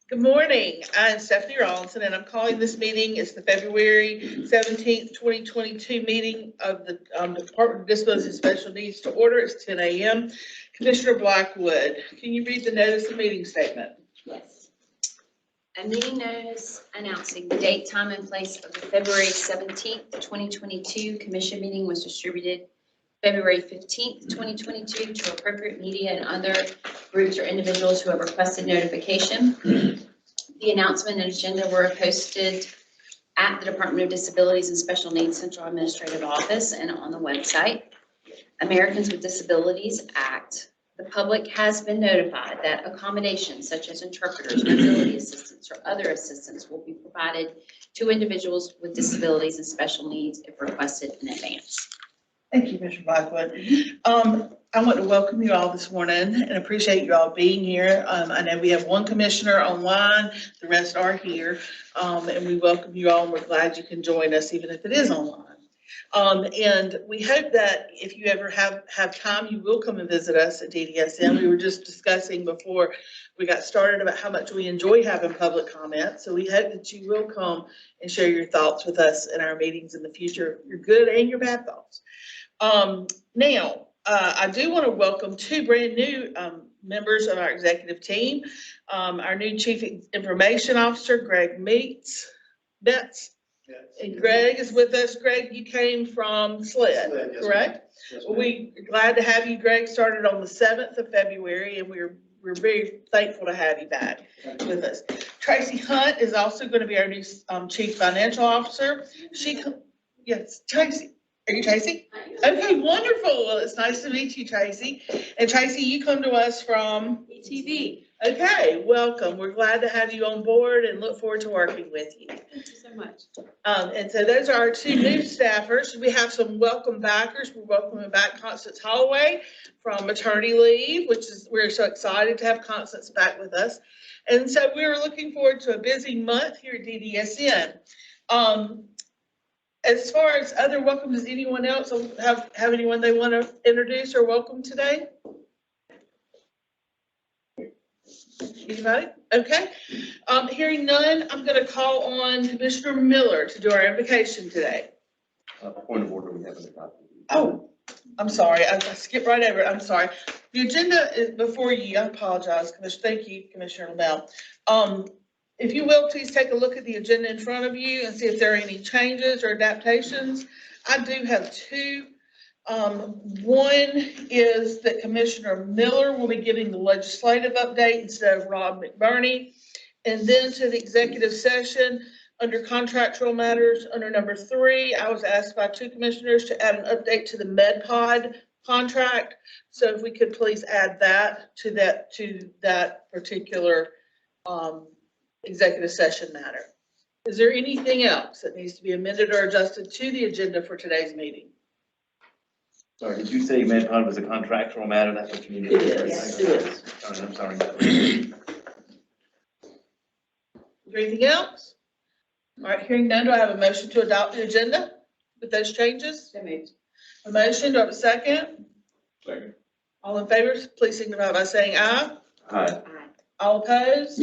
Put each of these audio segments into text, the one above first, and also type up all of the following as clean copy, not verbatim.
Good morning. I'm Stephanie Rawlinson, and I'm calling this meeting. It's the February 17th, 2022 meeting of the Department of Disabilities and Special Needs to order. It's 10 a.m. Commissioner Blackwood, can you read the notice of meeting statement? Yes. A meeting notice announcing the date, time, and place of the February 17th, 2022 commission meeting was distributed February 15th, 2022 to appropriate media and other groups or individuals who have requested notification. The announcement and agenda were posted at the Department of Disabilities and Special Needs Central Administrative Office and on the website. Americans with Disabilities Act. The public has been notified that accommodations such as interpreters, mobility assistance, or other assistance will be provided to individuals with disabilities and special needs if requested in advance. Thank you, Mr. Blackwood. I want to welcome you all this morning and appreciate you all being here. I know we have one commissioner online, the rest are here, and we welcome you all and we're glad you can join us even if it is online. And we hope that if you ever have time, you will come and visit us at DDSM. We were just discussing before we got started about how much we enjoy having public comment. So we hope that you will come and share your thoughts with us in our meetings in the future, your good and your bad thoughts. Now, I do want to welcome two brand new members of our executive team. Our new Chief Information Officer, Greg Betts. Yes. And Greg is with us. Greg, you came from SLED, correct? Yes, we're glad to have you. Greg started on the 7th of February, and we're very thankful to have you back with us. Tracy Hunt is also going to be our new Chief Financial Officer. Yes, Tracy. Are you Tracy? Okay, wonderful. Well, it's nice to meet you, Tracy. And Tracy, you come to us from TV. Okay, welcome. We're glad to have you on board and look forward to working with you. Thank you so much. And so those are our two new staffers. We have some welcome backers. We're welcoming back Constance Holloway from maternity leave, we're so excited to have Constance back with us. And so we're looking forward to a busy month here at DDSN. As far as other welcome, does anyone else have anyone they want to introduce or welcome today? Anybody? Okay. Hearing none, I'm going to call on Commissioner Miller to do our invocation today. Point of order, we haven't adopted. Oh, I'm sorry. I skipped right over it. I'm sorry. The agenda is before you. I apologize, Commissioner. Thank you, Commissioner LaBelle. If you will, please take a look at the agenda in front of you and see if there are any changes or adaptations. I do have two. One is that Commissioner Miller will be giving the legislative update instead of Rob McBurney. And then to the executive session under contractual matters, under number 3, I was asked by 2 commissioners to add an update to the MedPod contract. So if we could please add that to that particular executive session matter. Is there anything else that needs to be amended or adjusted to the agenda for today's meeting? Sorry, did you say MedPod was a contractual matter? That's what you needed? It is. Yes, it is. I'm sorry. Is there anything else? All right, hearing none, do I have a motion to adopt the agenda with those changes? So moved. A motion, do I have a second? Second. All in favor, please signify by saying aye. Aye. Aye. All opposed?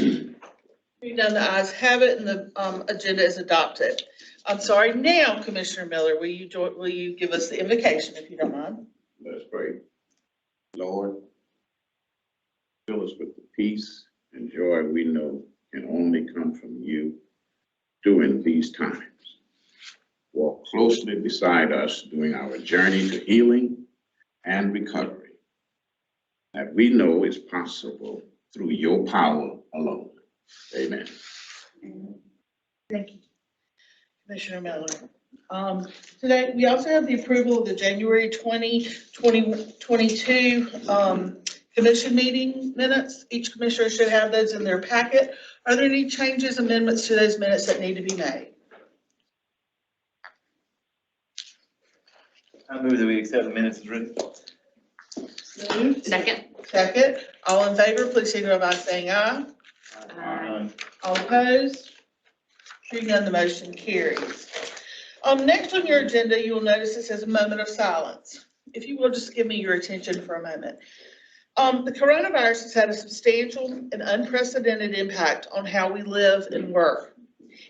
Hearing none, the ayes have it, and the agenda is adopted. I'm sorry. Now, Commissioner Miller, will you give us the invocation if you don't mind? Let's pray. Lord, fill us with the peace and joy we know can only come from you during these times. Walk closely beside us during our journey to healing and recovery that we know is possible through your power alone. Amen. Thank you, Commissioner Miller. Today, we also have the approval of the January 2022 commission meeting minutes. Each commissioner should have those in their packet. Are there any changes, amendments to those minutes that need to be made? I move that we accept the minutes as written. Moved. Second. Second. All in favor, please signify by saying aye. Aye. All opposed? Hearing none, the motion carries. Next on your agenda, you will notice it says a moment of silence. If you will just give me your attention for a moment. The coronavirus has had a substantial and unprecedented impact on how we live and work.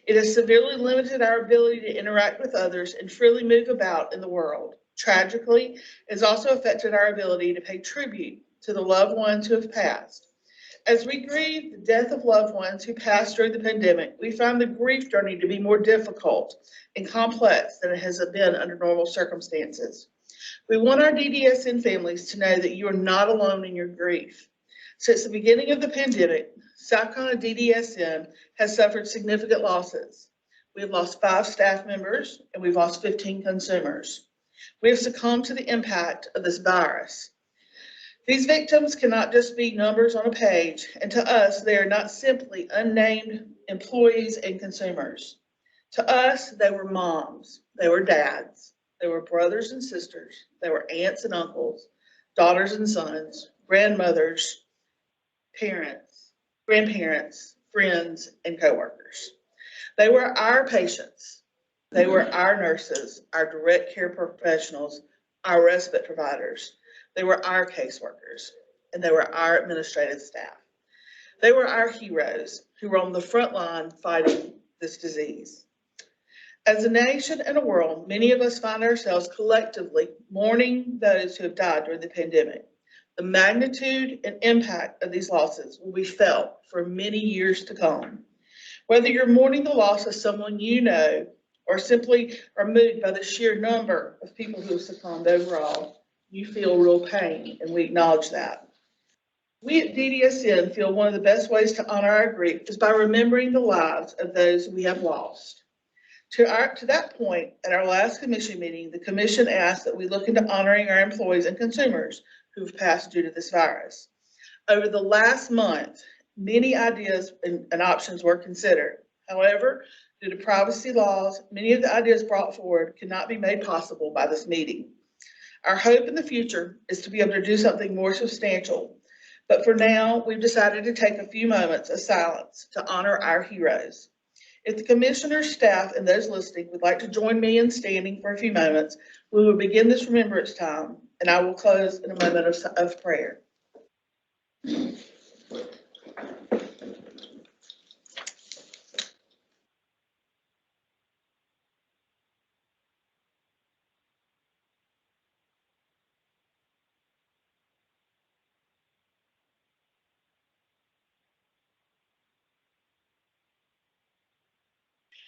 It has severely limited our ability to interact with others and freely move about in the world. Tragically, it has also affected our ability to pay tribute to the loved ones who have passed. As we grieve the death of loved ones who passed during the pandemic, we find the grief journey to be more difficult and complex than it has been under normal circumstances. We want our DDSN families to know that you are not alone in your grief. Since the beginning of the pandemic, South Carolina DDSN has suffered significant losses. We have lost 5 staff members and we've lost 15 consumers. We have succumbed to the impact of this virus. These victims cannot just be numbers on a page, and to us, they are not simply unnamed employees and consumers. To us, they were moms, they were dads, they were brothers and sisters, they were aunts and uncles, daughters and sons, grandmothers, parents, grandparents, friends, and coworkers. They were our patients. They were our nurses, our direct care professionals, our respite providers. They were our caseworkers, and they were our administrative staff. They were our heroes who were on the front line fighting this disease. As a nation and a world, many of us find ourselves collectively mourning those who have died during the pandemic. The magnitude and impact of these losses will be felt for many years to come. Whether you're mourning the loss of someone you know or simply are moved by the sheer number of people who have succumbed overall, you feel real pain, and we acknowledge that. We at DDSN feel one of the best ways to honor our grief is by remembering the lives of those we have lost. To that point, at our last commission meeting, the commission asked that we look into honoring our employees and consumers who have passed due to this virus. Over the last month, many ideas and options were considered. However, due to privacy laws, many of the ideas brought forward cannot be made possible by this meeting. Our hope in the future is to be able to do something more substantial, but for now, we've decided to take a few moments of silence to honor our heroes. If the commissioner's staff and those listening would like to join me in standing for a few moments, we will begin this remembrance time, and I will close in a moment of prayer.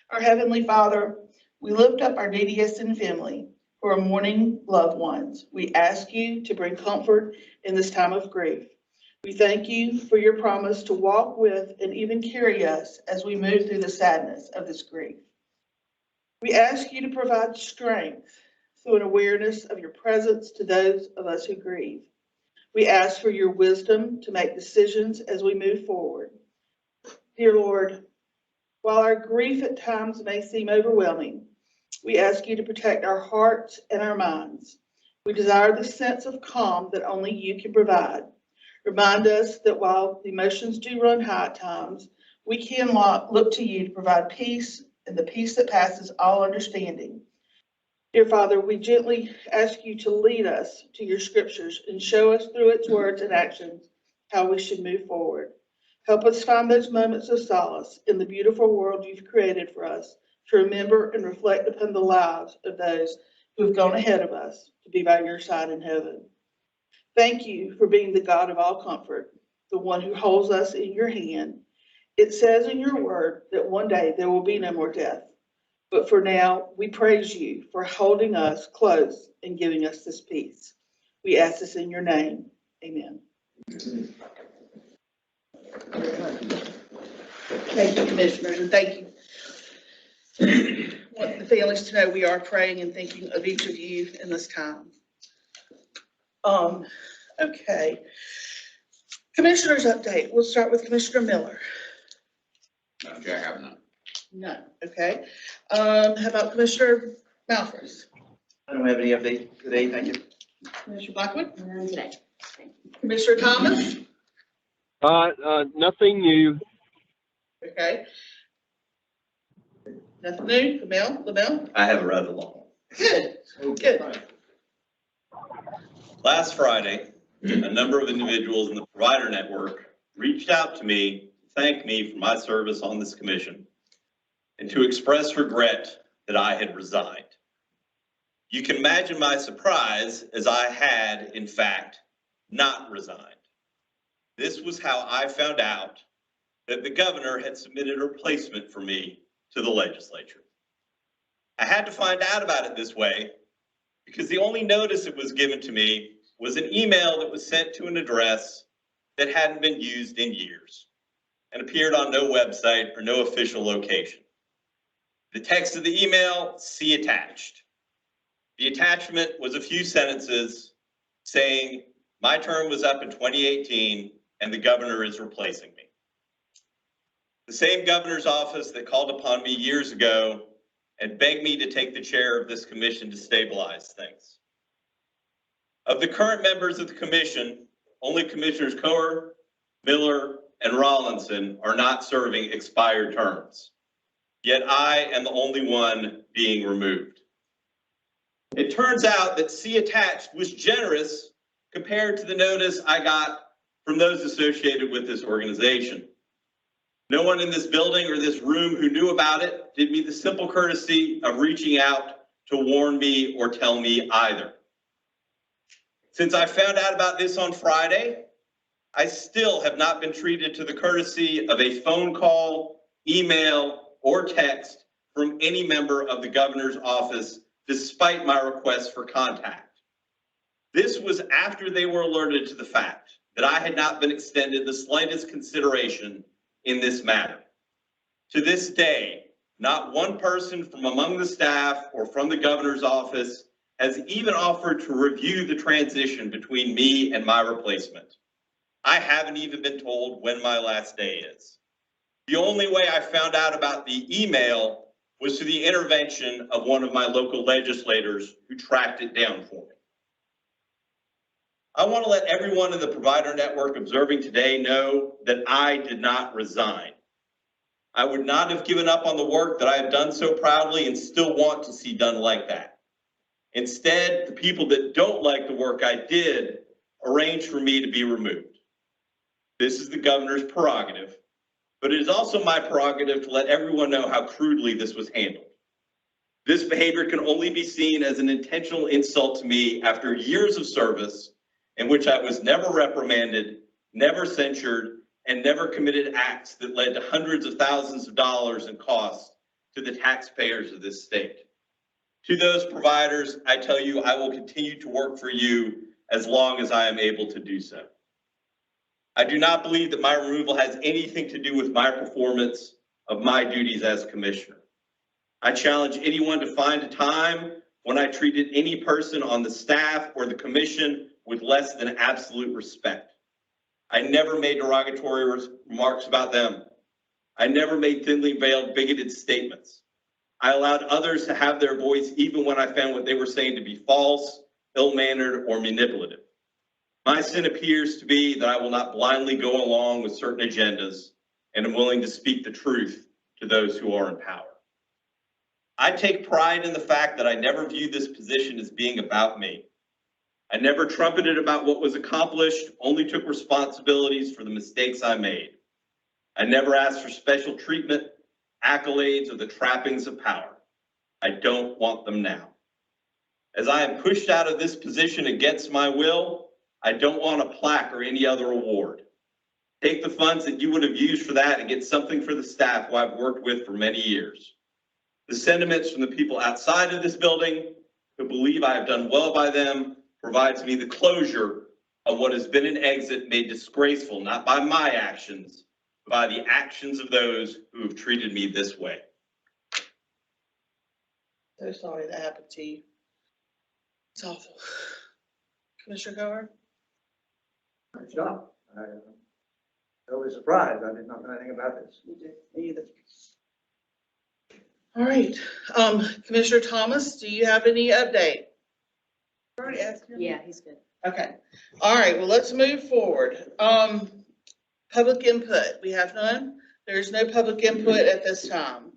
Our Heavenly Father, we lift up our DDSN family who are mourning loved ones. We ask you to bring comfort in this time of grief. We thank you for your promise to walk with and even carry us as we move through the sadness of this grief. We ask you to provide strength through an awareness of your presence to those of us who grieve. We ask for your wisdom to make decisions as we move forward. Dear Lord, while our grief at times may seem overwhelming, we ask you to protect our hearts and our minds. We desire the sense of calm that only you can provide. Remind us that while the emotions do run high at times, we can look to you to provide peace and the peace that passes all understanding. Dear Father, we gently ask you to lead us to your scriptures and show us through its words and actions how we should move forward. Help us find those moments of solace in the beautiful world you've created for us to remember and reflect upon the lives of those who have gone ahead of us to be by your side in heaven. Thank you for being the God of all comfort, the one who holds us in your hand. It says in your word that one day there will be no more death. But for now, we praise you for holding us close and giving us this peace. We ask this in your name. Amen. Thank you, commissioners, and thank you. I want the families to know we are praying and thinking of each of you in this time. Okay. Commissioners update. We'll start with Commissioner Miller. I have none. None. Okay. How about Commissioner Malfris? I don't have any update today, thank you. Commissioner Blackwood? None today. Commissioner Thomas? Nothing new. Okay. Nothing new. LaBelle? I have a rather long one. Good. Good. Last Friday, a number of individuals in the provider network reached out to me to thank me for my service on this commission and to express regret that I had resigned. You can imagine my surprise as I had, in fact, not resigned. This was how I found out that the governor had submitted a replacement for me to the legislature. I had to find out about it this way because the only notice that was given to me was an email that was sent to an address that hadn't been used in years and appeared on no website or no official location. The text of the email, see attached. The attachment was a few sentences saying, my term was up in 2018 and the governor is replacing me. The same governor's office that called upon me years ago and begged me to take the chair of this commission to stabilize things. Of the current members of the commission, only Commissioners Coer, Miller, and Rollinson are not serving expired terms. Yet I am the only one being removed. It turns out that see attached was generous compared to the notice I got from those associated with this organization. No one in this building or this room who knew about it did me the simple courtesy of reaching out to warn me or tell me either. Since I found out about this on Friday, I still have not been treated to the courtesy of a phone call, email, or text from any member of the governor's office, despite my request for contact. This was after they were alerted to the fact that I had not been extended the slightest consideration in this matter. To this day, not one person from among the staff or from the governor's office has even offered to review the transition between me and my replacement. I haven't even been told when my last day is. The only way I found out about the email was through the intervention of one of my local legislators who tracked it down for me. I want to let everyone in the provider network observing today know that I did not resign. I would not have given up on the work that I have done so proudly and still want to see done like that. Instead, the people that don't like the work I did arranged for me to be removed. This is the governor's prerogative, but it is also my prerogative to let everyone know how crudely this was handled. This behavior can only be seen as an intentional insult to me after years of service in which I was never reprimanded, never censured, and never committed acts that led to hundreds of thousands of dollars in costs to the taxpayers of this state. To those providers, I tell you, I will continue to work for you as long as I am able to do so. I do not believe that my removal has anything to do with my performance of my duties as commissioner. I challenge anyone to find a time when I treated any person on the staff or the commission with less than absolute respect. I never made derogatory remarks about them. I never made thinly veiled bigoted statements. I allowed others to have their voice even when I found what they were saying to be false, ill-mannered, or manipulative. My sin appears to be that I will not blindly go along with certain agendas and am willing to speak the truth to those who are in power. I take pride in the fact that I never viewed this position as being about me. I never trumpeted about what was accomplished, only took responsibilities for the mistakes I made. I never asked for special treatment, accolades, or the trappings of power. I don't want them now. As I am pushed out of this position against my will, I don't want a plaque or any other award. Take the funds that you would have used for that and get something for the staff who I've worked with for many years. The sentiments from the people outside of this building who believe I have done well by them provides me the closure of what has been an exit made disgraceful, not by my actions, but by the actions of those who have treated me this way. So sorry that happened to you. It's awful. Commissioner Coer? Nice job. I totally surprised. I did not know anything about this. Me either. All right, Commissioner Thomas, do you have any update? Already asked him. Yeah, he's good. Okay, all right, well, let's move forward. Public input, we have none. There's no public input at this time.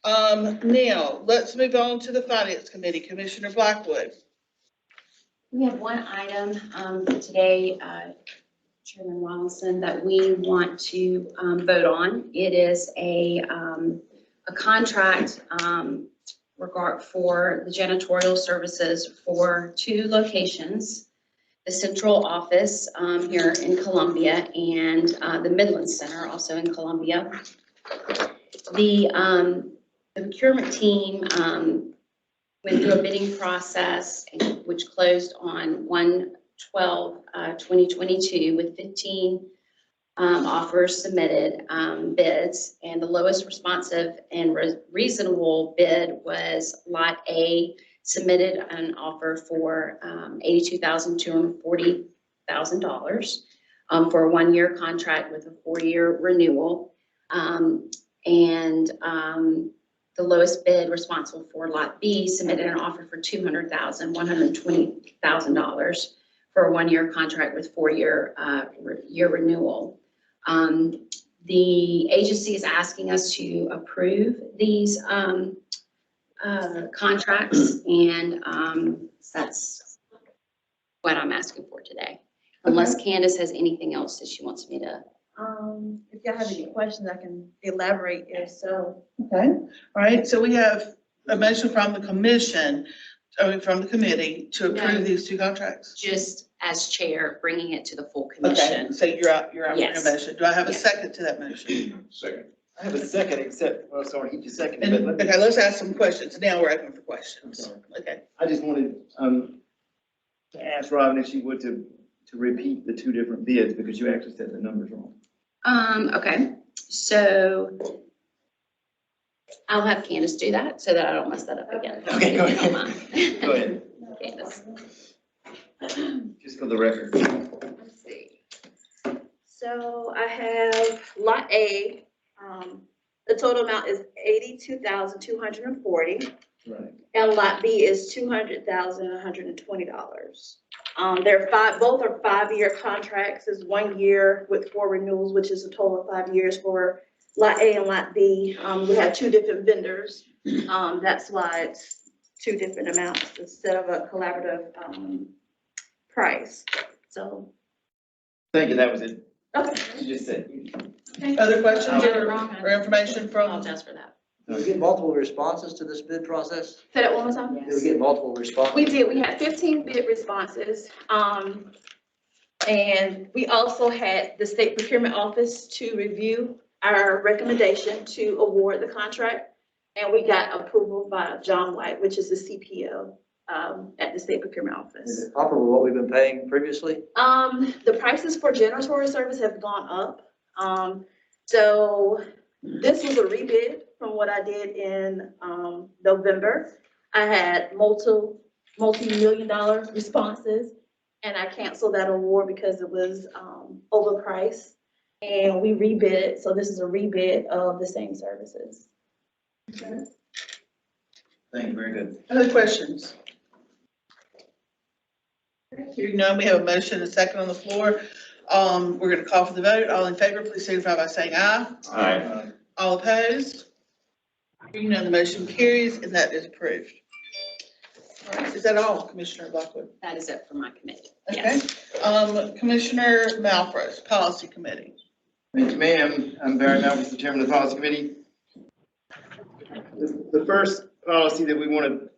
Now, let's move on to the Finance Committee. Commissioner Blackwood. We have one item for today, Chairman Robinson, that we want to vote on. It is a contract for the janitorial services for 2 locations, the central office here in Columbia and the Midland Center also in Columbia. The procurement team went through a bidding process which closed on 1/12/2022 with 15 offers submitted, bids, and the lowest responsive and reasonable bid was Lot A, submitted an offer for $82,240,000 for a 1-year contract with a 4-year renewal. The lowest bid responsible for Lot B submitted an offer for $120,000 for a 1-year contract with 4-year year renewal. The agency is asking us to approve these contracts, and that's what I'm asking for today. Unless Candace has anything else that she wants me to. If y'all have any questions, I can elaborate if so. Okay, all right, so we have a motion from the commission, from the committee to approve No. these 2 contracts. Just as chair, bringing it to the full Okay, commission. so you're out for your Yes. motion. Do I have a Yes. second to that motion? Second. I have a second, except, well, sorry, he just seconded, And, but let me, okay, let's ask some questions. Now we're open for questions. Okay. I just wanted, to ask Robin if she would to repeat the 2 different bids, because you actually said the numbers wrong. Okay, so I'll have Candace do that so that I don't mess that up again. Okay, go if you don't ahead. mind. Go ahead, Candace. just for the record. Let's see. So I have Lot A, the total amount is $82,240. Right. And Lot B is $200,120. Both are 5-year contracts. It's 1 year with 4 renewals, which is a total of 5 years for Lot A and Lot B. We have 2 different vendors. That's why it's 2 different amounts instead of a collaborative price. So, Thank you, that was it. okay. You just said. Other questions Got it or wrong. information I from? apologize for that. Did we get multiple responses to this bid process? Say that one more time. Did we get multiple responses? We did. We had 15 bid responses. And we also had the state procurement office to review our recommendation to award the contract. And we got approval by John White, which is the CPO, at the state procurement Is office. it comparable to what we've been paying previously? The prices for janitorial service have gone up. So this was a rebid from what I did in November. I had multi-million-dollar responses, and I canceled that award because it was overpriced. And we rebid it, so this is a rebid of the same services. Thank you, very good. Other questions? Hearing none, we have a motion and a second on the floor. We're going to call for the vote. All in favor, please signify by saying aye. Aye. All opposed? Hearing none, the motion carries, and that is approved. All right, is that all, Commissioner Lockwood? That is it for my committee. Okay. Yes. Commissioner Malfros, Policy Committee. Thank you, ma'am. I'm Barry Melvin, the chairman of the policy committee. The first policy that we want to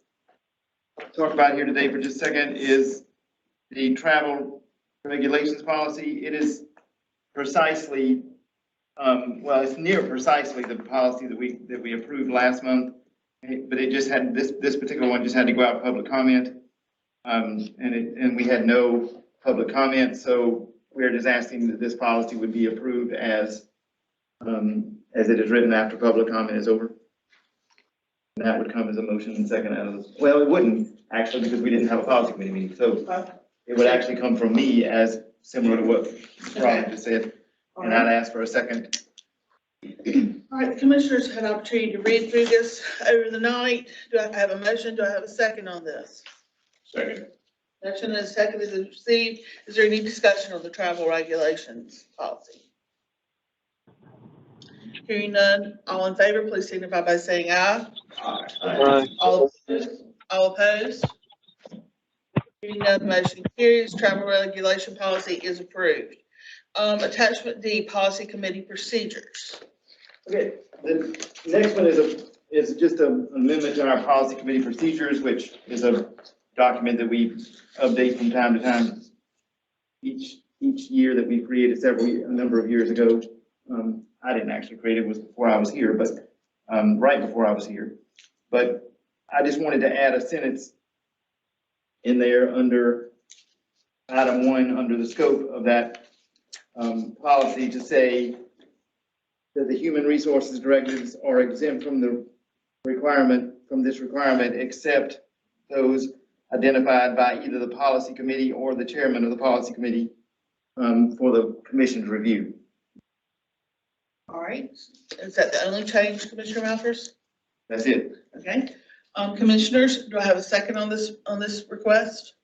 talk about here today for just a second is the travel regulations policy. It is precisely, well, it's near precisely the policy that we approved last month, but it just had, this particular one just had to go out public comment. And we had no public comment, so we're just asking that this policy would be approved as it is written after public comment is over. And that would come as a motion and second out of this. Well, it wouldn't actually, because we didn't have a policy committee meeting, so it would actually come from me as similar to what Brian just said. And I'd ask for a second. All right, the commissioners had an opportunity to read through this over the night. Do I have a motion? Do I have a second on this? Second. Motion and a second is received. Is there any discussion on the travel regulations policy? Hearing none, all in favor, please signify by saying aye. Aye. All opposed? Hearing none, the motion carries. Travel regulation policy is approved. Attachment D, policy committee procedures. Okay, the next one is just an amendment to our policy committee procedures, which is a document that we update from time to time. Each year that we created a number of years ago. I didn't actually create it, it was before I was here, but, right before I was here. But I just wanted to add a sentence in there under item 1, under the scope of that, policy, to say that the human resources directives are exempt from this requirement, except those identified by either the policy committee or the chairman of the policy committee, for the commission's review. All right, is that the only change, Commissioner Malphurs? That's it. Okay, commissioners, do I have a second on this request?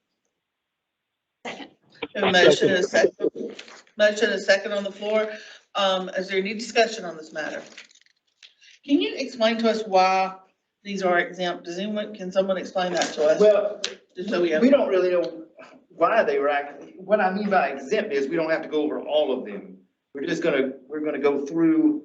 Second. A motion and a second. Motion and a second on the floor. Is there any discussion on this matter? Can you explain to us why these are exempt? Can someone explain that to us? Well, Just so we have. we don't really know why they were actually, what I mean by exempt is we don't have to go over all of them. We're gonna go through,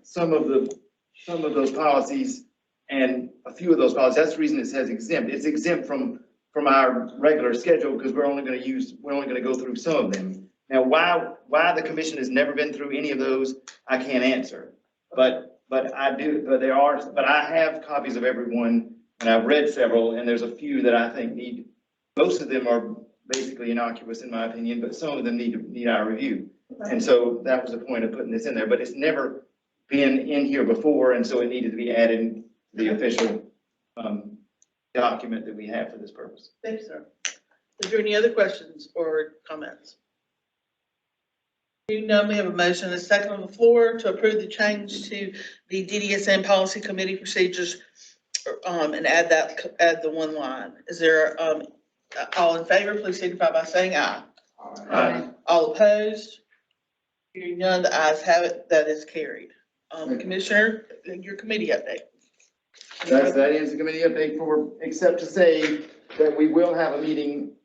some of those policies and a few of those policies. That's the reason it says exempt. It's exempt from our regular schedule because we're only gonna go through some of them. Now, why the commission has never been through any of those, I can't answer. But I have copies of every one, and I've read several, and there's a few that I think most of them are basically innocuous in my opinion, but some of them need our review. And so that was the point of putting this in there, but it's never been in here before, and so it needed to be added to the official, document that we have for this purpose. Thank you, sir. Is there any other questions or comments? You know, we have a motion and a second on the floor to approve the change to the DDSN policy committee procedures, and add the one line. Is there, all in favor, please signify by saying aye. Aye. All opposed? Hearing none, the ayes have it, that is carried. Commissioner, your committee update. That is the committee update except to say that we will have a meeting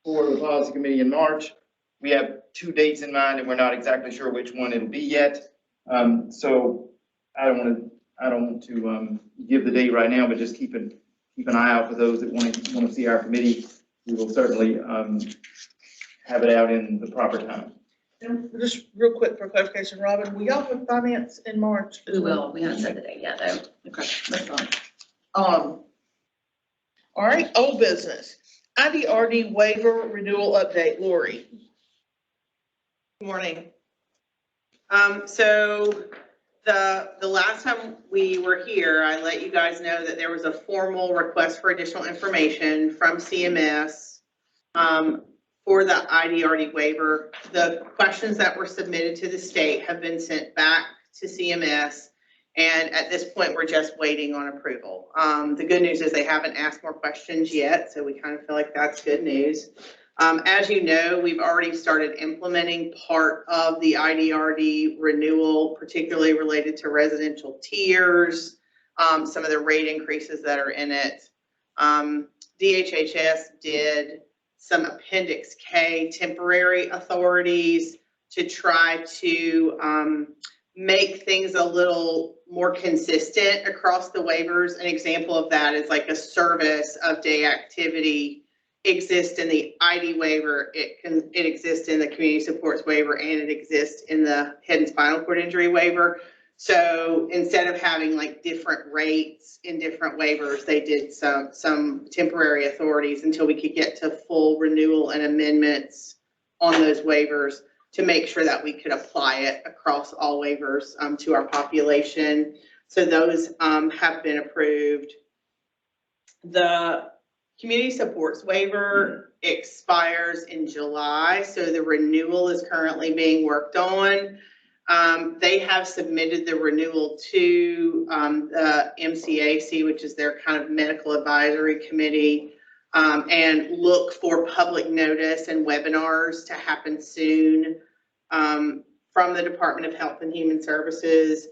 for the policy committee in March. We have 2 dates in mind and we're not exactly sure which one it'll be yet. So I don't want to give the date right now, but just keep an eye out for those that want to see our committee. We will certainly have it out in the proper time. And just real quick for clarification, Robin, will y'all have finance in March? We will. We haven't said the date yet, though. Okay, that's fine. All right, old business. IDRD waiver renewal update, Lori. Good morning. So the last time we were here, I let you guys know that there was a formal request for additional information from CMS for the IDRD waiver. The questions that were submitted to the state have been sent back to CMS, and at this point, we're just waiting on approval. The good news is they haven't asked more questions yet, so we kind of feel like that's good news. As you know, we've already started implementing part of the IDRD renewal, particularly related to residential tiers, some of the rate increases that are in it. DHHS did some Appendix K temporary authorities to try to make things a little more consistent across the waivers. An example of that is like a service of day activity exists in the ID waiver. It exists in the community supports waiver, and it exists in the head and spinal cord injury waiver. So instead of having like different rates in different waivers, they did some temporary authorities until we could get to full renewal and amendments on those waivers to make sure that we could apply it across all waivers to our population. So those have been approved. The community supports waiver expires in July, so the renewal is currently being worked on. They have submitted the renewal to the MCAC, which is their kind of medical advisory committee, and look for public notice and webinars to happen soon from the Department of Health and Human Services.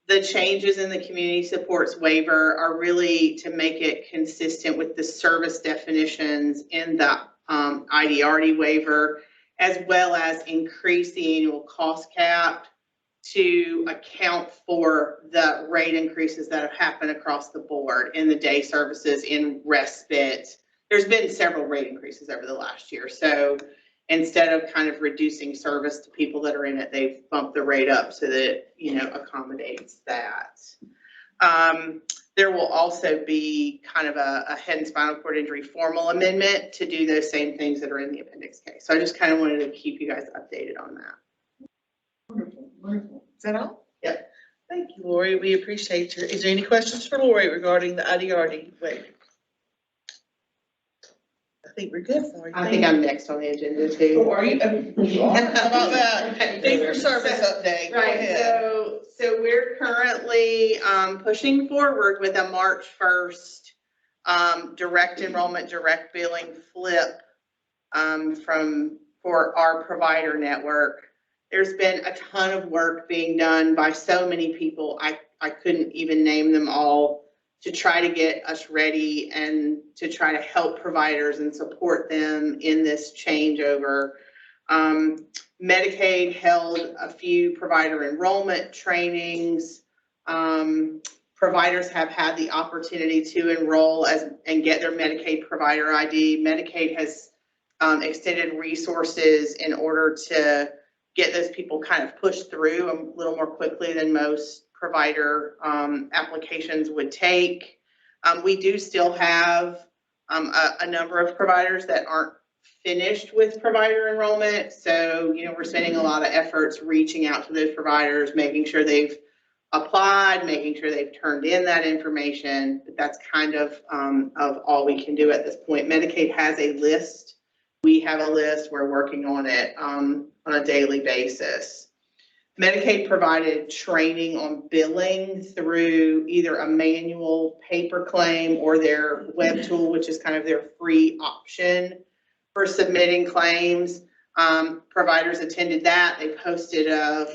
The changes in the community supports waiver are really to make it consistent with the service definitions in the IDRD waiver, as well as increase the annual cost cap to account for the rate increases that have happened across the board in the day services, in respite. There's been several rate increases over the last year. So instead of kind of reducing service to people that are in it, they've bumped the rate up so that, you know, accommodates that. There will also be kind of a head and spinal cord injury formal amendment to do those same things that are in the appendix K. So I just kind of wanted to keep you guys updated on that. Wonderful, wonderful. Is that all? Yep. Thank you, Lori. We appreciate your, is there any questions for Lori regarding the IDRD waiver? I think we're good, Lori. I think I'm next on the agenda too. Oh, are you? You are? How about that? Fee for service update. Go Right, ahead. so we're currently pushing forward with a March 1st direct enrollment, direct billing flip for our provider network. There's been a ton of work being done by so many people. I couldn't even name them all, to try to get us ready and to try to help providers and support them in this changeover. Medicaid held a few provider enrollment trainings. Providers have had the opportunity to enroll and get their Medicaid provider ID. Medicaid has extended resources in order to get those people kind of pushed through a little more quickly than most provider applications would take. We do still have a number of providers that aren't finished with provider enrollment. So, you know, we're spending a lot of efforts reaching out to those providers, making sure they've applied, making sure they've turned in that information. But that's kind of all we can do at this point. Medicaid has a list. We have a list. We're working on it on a daily basis. Medicaid provided training on billing through either a manual paper claim or their web tool, which is kind of their free option for submitting claims. Providers attended that. They posted a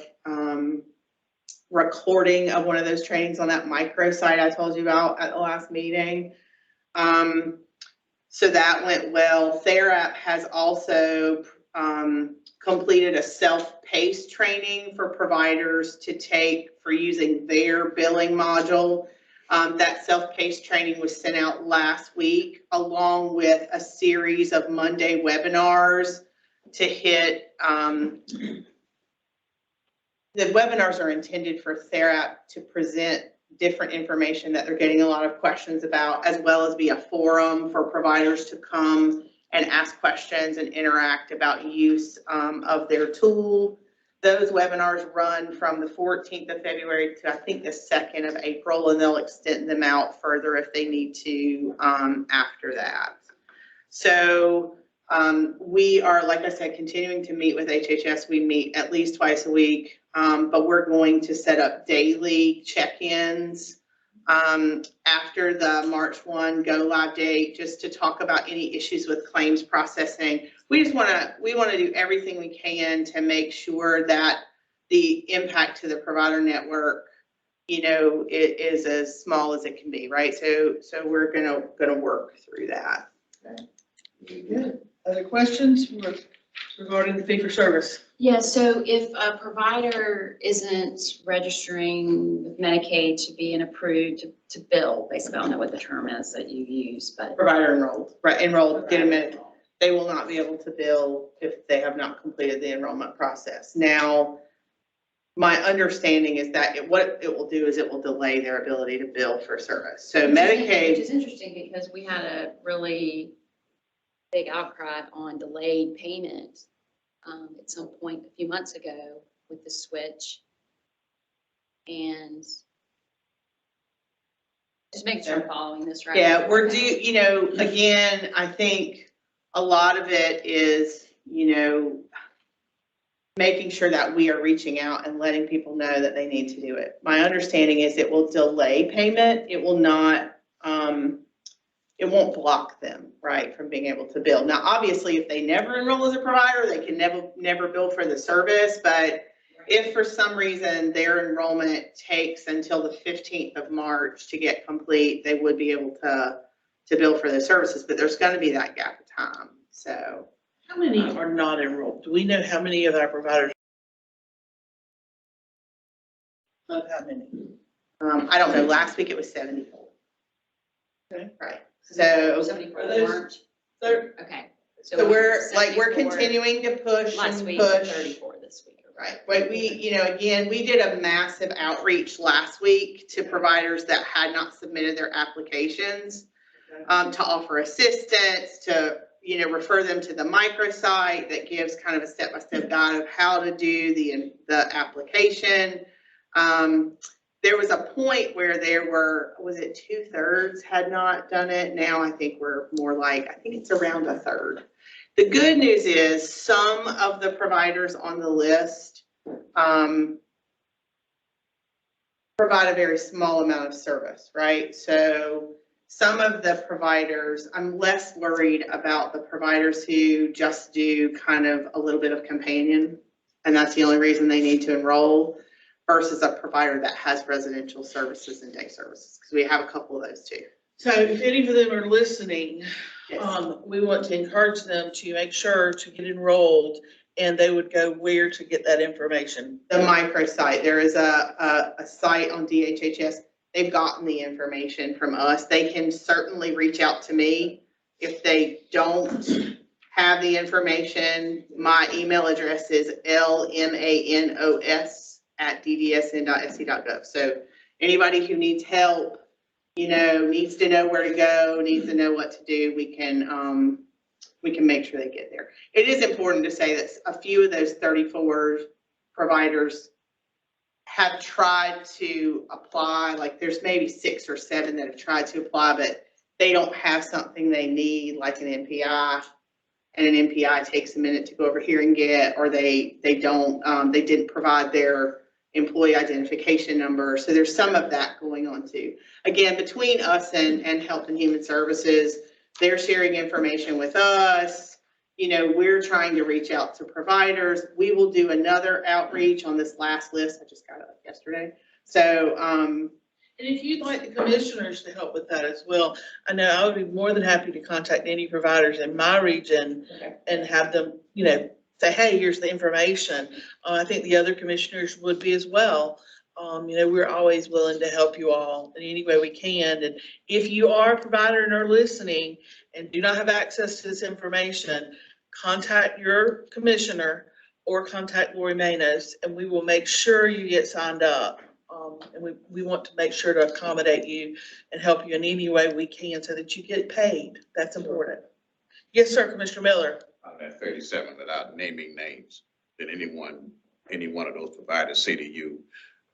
recording of one of those trainings on that microsite I told you about at the last meeting. So that went well. TheraP has also completed a self-paced training for providers to take for using their billing module. That self-paced training was sent out last week, along with a series of Monday webinars to hit. The webinars are intended for TheraP to present different information that they're getting a lot of questions about, as well as be a forum for providers to come and ask questions and interact about use of their tool. Those webinars run from the 14th of February to I think the 2nd of April, and they'll extend them out further if they need to after that. So we are, like I said, continuing to meet with HHS. We meet at least twice a week, but we're going to set up daily check-ins after the March 1 go live date, just to talk about any issues with claims processing. We want to do everything we can to make sure that the impact to the provider network, you know, it is as small as it can be, right? So we're gonna work through that. Okay. Very good. Other questions regarding the fee for service? Yeah, so if a provider isn't registering with Medicaid to be approved to bill, basically, I don't know what the term is that you use, but. Provider enrolled, right? Enrolled, get a minute. They will not be able to bill if they have not completed the enrollment process. Now, my understanding is that what it will do is it will delay their ability to bill for service. So Medicaid. Which is interesting because we had a really big outcry on delayed payment at some point a few months ago with the switch. And just making sure I'm following this right. Yeah, we're you know, again, I think a lot of it is, you know, making sure that we are reaching out and letting people know that they need to do it. My understanding is it will delay payment. It will not, it won't block them, right, from being able to bill. Now, obviously, if they never enroll as a provider, they can never bill for the service, but If for some reason their enrollment takes until the 15th of March to get complete, they would be able to bill for those services, but there's gonna be that gap of time, so. How many are not enrolled? Do we know how many of our providers? Not how many? I don't know, last week it was 74. Okay. Right, so 74 Are those- March. They're, Okay. we're 74 continuing to push Last and week, push. 34 this week. Right, but again, we did a massive outreach last week to providers that had not submitted their applications, to offer assistance, to, refer them to the microsite that gives kind of a step-by-step guide of how to do the application. There was a point where there were, was it 2/3 had not done it? Now I think we're more like, I think it's around 1/3. The good news is some of the providers on the list provide a very small amount of service, right? So some of the providers, I'm less worried about the providers who just do kind of a little bit of companion, and that's the only reason they need to enroll, versus a provider that has residential services and day services, because we have a couple of those too. so if any of them are listening, Yes. we want to encourage them to make sure to get enrolled, and they would go where to get that information. The microsite, there is a site on DHHS. They've gotten the information from us. They can certainly reach out to me if they don't have the information. My email address is lmanos@ddsn.sc.gov. So anybody who needs help, needs to know where to go, needs to know what to do, we can make sure they get there. It is important to say that a few of those 34 providers have tried to apply, like there's maybe 6 or 7 that have tried to apply, but they don't have something they need, like an MPI, and an MPI takes a minute to go over here and get, or they didn't provide their employee identification number. So there's some of that going on too. Again, between us and Health and Human Services, they're sharing information with us. We're trying to reach out to providers. We will do another outreach on this last list. I just got it up yesterday. So, And if you'd like the commissioners to help with that as well, I know I would be more than happy to contact any providers in my region and have them, say, hey, here's the information. I think the other commissioners would be as well. We're always willing to help you all in any way we can. And if you are a provider and are listening and do not have access to this information, contact your commissioner or contact Lori Manos, and we will make sure you get signed up. And we want to make sure to accommodate you and help you in any way we can so that you get paid. That's important. Yes, sir, Commissioner Miller. On that 37, without naming names, did any one of those providers say to you,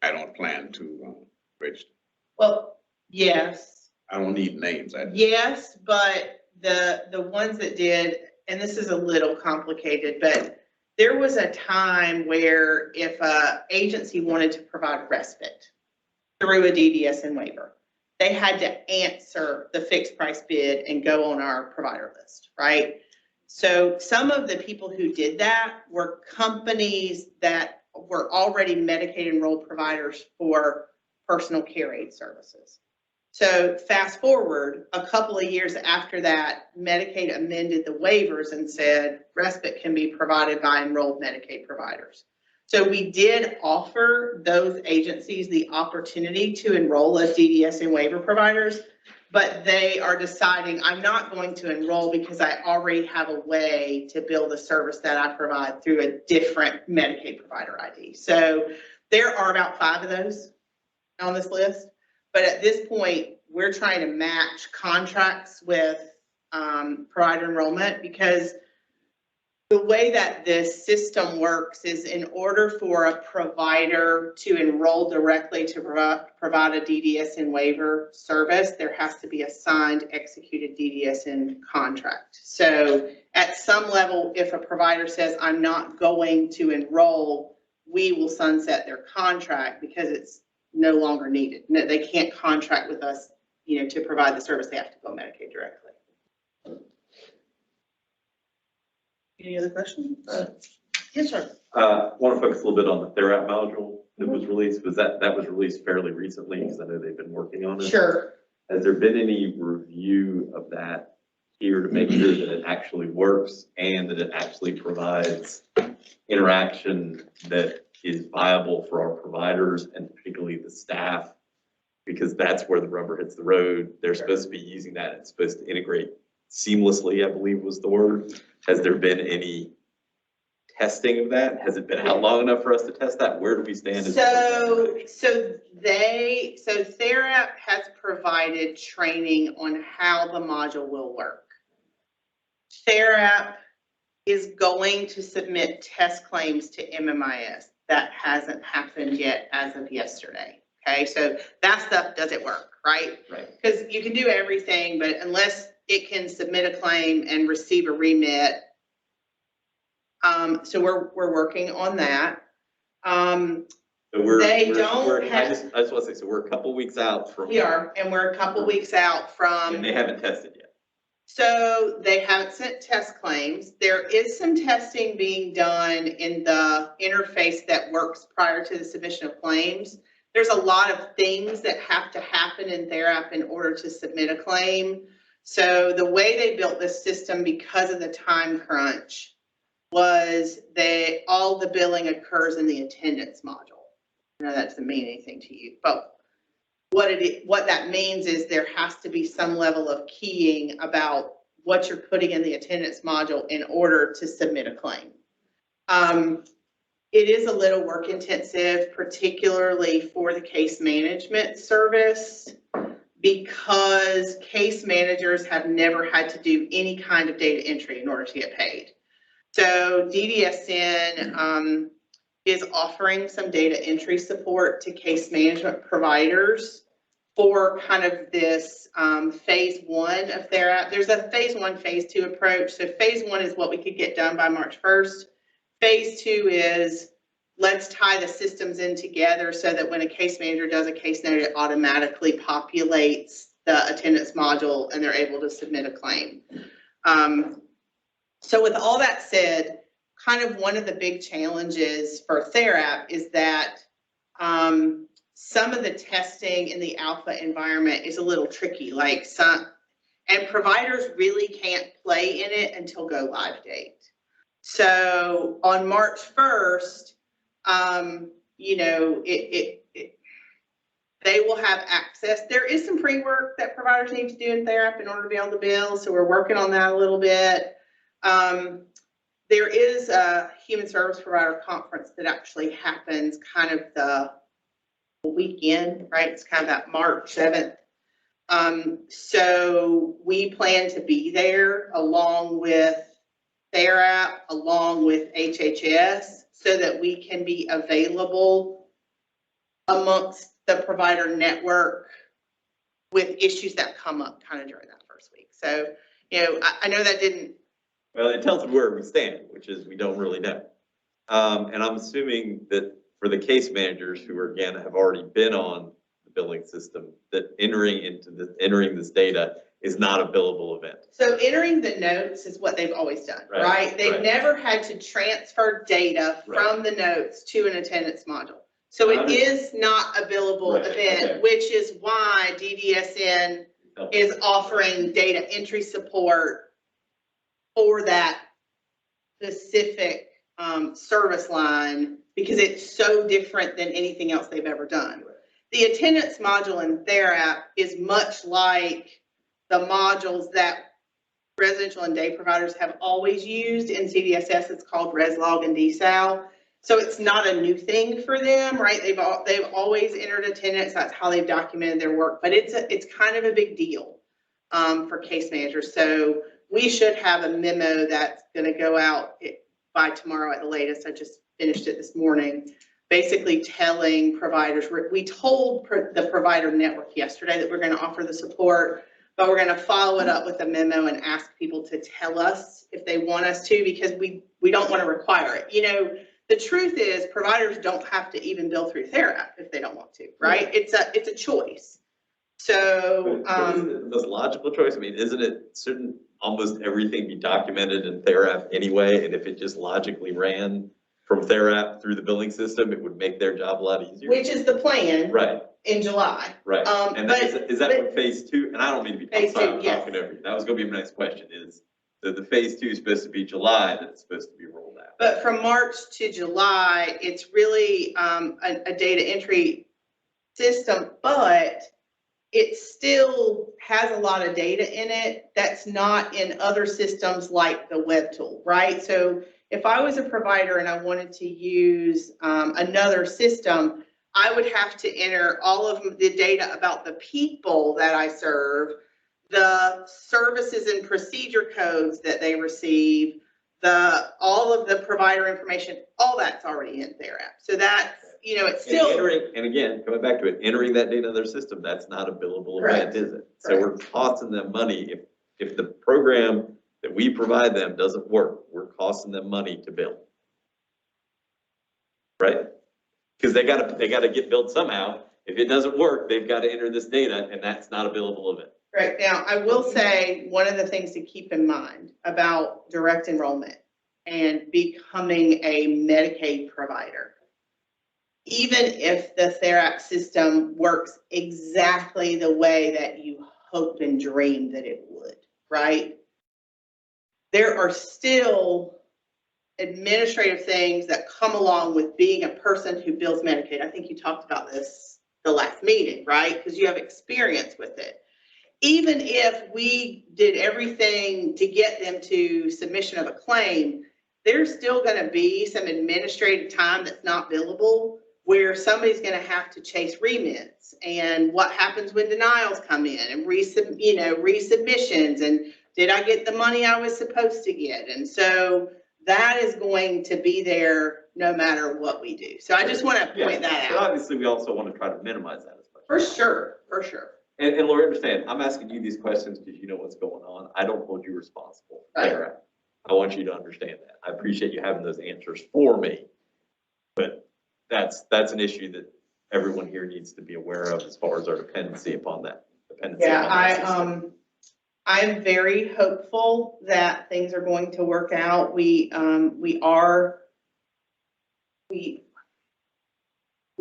I don't plan to register? well, yes. I don't need names. Yes, but the ones that did, and this is a little complicated, but there was a time where if a agency wanted to provide respite through a DDSN waiver, they had to answer the fixed price bid and go on our provider list, right? So some of the people who did that were companies that were already Medicaid enrolled providers for personal care aid services. So fast forward a couple of years after that, Medicaid amended the waivers and said respite can be provided by enrolled Medicaid providers. So we did offer those agencies the opportunity to enroll as DDSN waiver providers, but they are deciding, I'm not going to enroll because I already have a way to bill the service that I provide through a different Medicaid provider ID. So there are about 5 of those on this list. But at this point, we're trying to match contracts with provider enrollment, because the way that this system works is in order for a provider to enroll directly to provide a DDSN waiver service, there has to be a signed, executed DDSN contract. So at some level, if a provider says, I'm not going to enroll, we will sunset their contract because it's no longer needed. No, they can't contract with us, to provide the service. They have to go Medicaid directly. Any other questions? Yes, sir. Want to focus a little bit on the Therapp module that was released. That was released fairly recently because I know they've been working on it. Sure. Has there been any review of that here to make sure that it actually works and that it actually provides interaction that is viable for our providers and particularly the staff? Because that's where the rubber hits the road. They're supposed to be using that. It's supposed to integrate seamlessly, I believe was the word. Has there been any testing of that? Has it been out long enough for us to test that? Where do we stand? So Therapp has provided training on how the module will work. Therapp is going to submit test claims to MMIS. That hasn't happened yet as of yesterday. Okay, so that stuff doesn't work, right? Right. Because you can do everything, but unless it can submit a claim and receive a remit. So we're working on that. So They I don't have. just want to say, so we're a couple weeks out from. We are, and we're a couple weeks out from. And they haven't tested yet. So they haven't sent test claims. There is some testing being done in the interface that works prior to the submission of claims. There's a lot of things that have to happen in Therapp in order to submit a claim. So the way they built this system because of the time crunch was all the billing occurs in the attendance module. I know that doesn't mean anything to you, but what that means is there has to be some level of keying about what you're putting in the attendance module in order to submit a claim. It is a little work intensive, particularly for the case management service, because case managers have never had to do any kind of data entry in order to get paid. So DDSN is offering some data entry support to case management providers for kind of this phase one of Therapp. There's a phase one, phase two approach. So phase one is what we could get done by March 1st. Phase two is let's tie the systems in together so that when a case manager does a case note, it automatically populates the attendance module and they're able to submit a claim. So with all that said, kind of one of the big challenges for Therapp is that some of the testing in the alpha environment is a little tricky, and providers really can't play in it until go live date. So on March 1st, they will have access. There is some pre-work that providers need to do in Therapp in order to be able to bill, so we're working on that a little bit. There is a human service provider conference that actually happens kind of the weekend, right? It's kind of that March 7th. So we plan to be there along with Therapp, along with HHS, so that we can be available amongst the provider network with issues that come up kind of during that first week. So, I know that didn't. Well, it tells us where we stand, which is we don't really know. And I'm assuming that for the case managers who are, again, have already been on the billing system, that entering this data is not a billable event. So entering the notes is what they've always done, right? They've never had to transfer data from the notes to an attendance module. So it is not a billable event, which is why DDSN is offering data entry support for that specific service line, because it's so different than anything else they've ever done. The attendance module in Therapp is much like the modules that residential and day providers have always used in CDSS. It's called ResLog and DSAL. So it's not a new thing for them, right? They've always entered attendance. That's how they've documented their work. But it's kind of a big deal for case managers. So we should have a memo that's going to go out by tomorrow at the latest. I just finished it this morning, basically telling providers. We told the provider network yesterday that we're going to offer the support, but we're going to follow it up with a memo and ask people to tell us if they want us to, because we don't want to require it. The truth is providers don't have to even bill through Therapp if they don't want to, right? It's a choice. So But isn't it the most logical choice? I mean, shouldn't almost everything be documented in Therapp anyway? And if it just logically ran, from Therap through the billing system, it would make their job a lot easier. which is the plan Right, in July. right. And but- is that what phase two, and I don't mean to be, I'm Phase sorry, two, I'm yes. talking over you. That was gonna be my next question is, the phase two is supposed to be July, that it's supposed to be rolled out. But from March to July, it's really a data entry system, but it still has a lot of data in it that's not in other systems like the web tool, right? So if I was a provider and I wanted to use another system, I would have to enter all of the data about the people that I serve, the services and procedure codes that they receive, all of the provider information, all that's already in Therap. So that's, it's And still. entering, and again, coming back to it, entering that data in their system, that's not a billable Correct. event, is it? So we're costing them money. If the program that we provide them doesn't work, we're costing them money to bill. Right? Because they gotta get billed somehow. If it doesn't work, they've got to enter this data, and that's not a billable event. Right, now, I will say, one of the things to keep in mind about direct enrollment and becoming a Medicaid provider, even if the Therac system works exactly the way that you hoped and dreamed that it would, right? There are still administrative things that come along with being a person who bills Medicaid. I think you talked about this the last meeting, right? Because you have experience with it. Even if we did everything to get them to submission of a claim, there's still going to be some administrative time that's not billable where somebody's going to have to chase remits and what happens when denials come in and resubmissions and did I get the money I was supposed to get? And so that is going to be there no matter what we do. So I just want to point that But out. obviously, we also want to try to minimize that as much. For sure, for sure. And Lori, understand, I'm asking you these questions because you know what's going on. I don't hold you responsible. Right. I want you to understand that. I appreciate you having those answers for me. But that's an issue that everyone here needs to be aware of as far as our dependency upon that. Yeah, I'm very hopeful that things are going to work out. We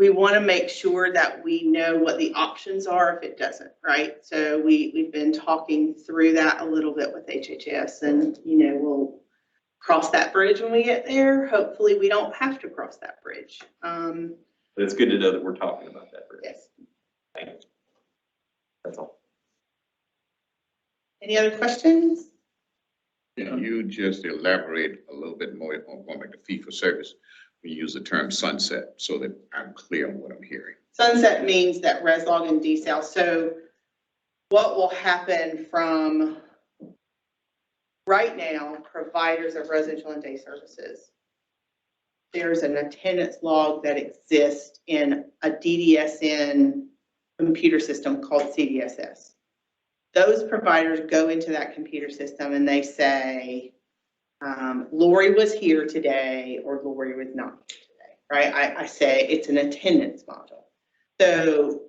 want to make sure that we know what the options are if it doesn't, right? So we've been talking through that a little bit with HHS and, we'll cross that bridge when we get there. Hopefully we don't have to cross that bridge. But it's good to know that we're talking about that bridge. Yes. Thank you. That's all. Any other questions? Can you just elaborate a little bit more on like the fee for service? We use the term sunset so that I'm clear on what I'm hearing. Sunset means that ResLog and DSAL. So what will happen from right now, providers of residential and day services, there's an attendance log that exists in a DDSN computer system called CDSS. Those providers go into that computer system and they say, Lori was here today or Lori was not here today, right? I say it's an attendance module. So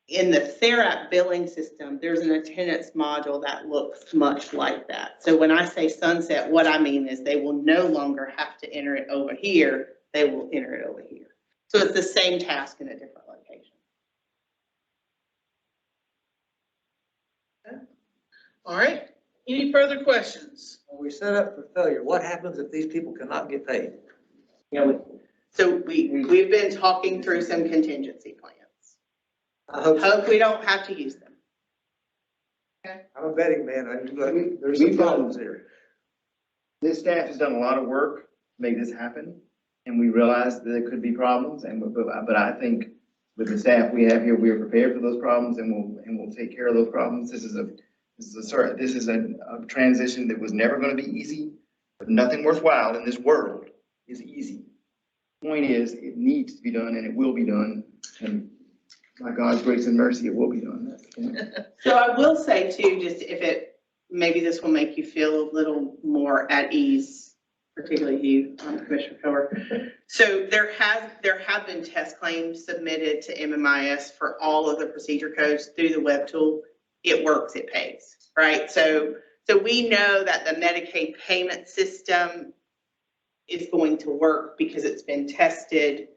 in the Therap billing system, there's an attendance module that looks much like that. So when I say sunset, what I mean is they will no longer have to enter it over here. They will enter it over here. So it's the same task in a different location. Okay. All right. Any further questions? When we set up for failure, what happens if these people cannot get paid? So we've been talking through some contingency plans. I hope so. Hope we don't have to use them. I'm a betting man. There's some problems here. This staff has done a lot of work to make this happen, and we realize that there could be problems, but I think with the staff we have here, we are prepared for those problems, and we'll take care of those problems. This is a transition that was never going to be easy, but nothing worthwhile in this world is easy. Point is, it needs to be done, and it will be done, and by God's grace and mercy, it will be done. That's the point. So I will say too, just maybe this will make you feel a little more at ease, particularly you, Commissioner Pillar. So there have been test claims submitted to MMIS for all of the procedure codes through the web tool. It works, it pays, right? So we know that the Medicaid payment system is going to work because it's been tested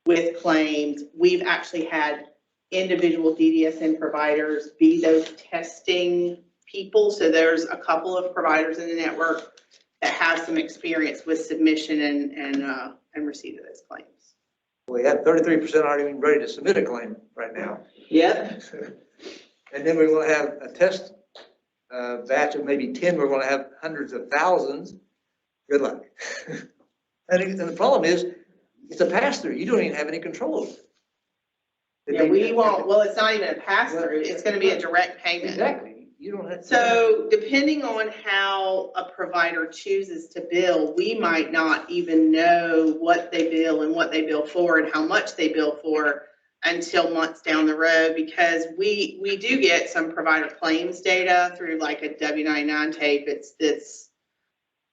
with claims. We've actually had individual DDSN providers be those testing people. So there's a couple of providers in the network that have some experience with submission and receipt of those claims. We have 33% aren't even ready to submit a claim right now. Yep. And then we're going to have a test batch of maybe 10. We're going to have hundreds of thousands. Good luck. And the problem is, it's a pass-through. You don't even have any control over it. Yeah, we won't, well, it's not even a pass-through. It's going to be a direct payment. Exactly. You don't have. So depending on how a provider chooses to bill, we might not even know what they bill and what they bill for and how much they bill for until months down the road, because we do get some provider claims data through like a W-99 tape. It's this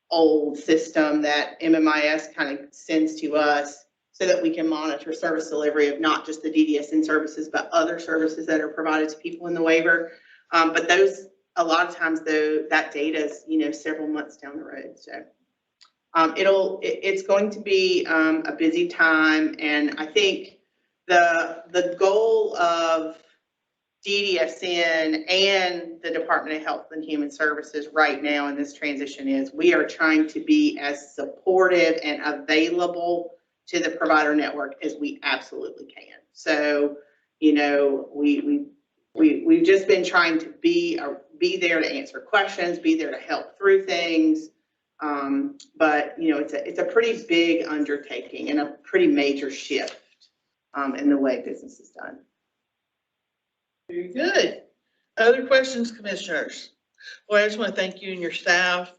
old system that MMIS kind of sends to us so that we can monitor service delivery of not just the DDSN services, but other services that are provided to people in the waiver. But those, a lot of times though, that data is, several months down the road. So it's going to be a busy time. And I think the goal of DDSN and the Department of Health and Human Services right now in this transition is we are trying to be as supportive and available to the provider network as we absolutely can. So, we've just been trying to be there to answer questions, be there to help through things. But it's a pretty big undertaking and a pretty major shift in the way business is done. Very good. Other questions, commissioners? Well, I just want to thank you and your staff,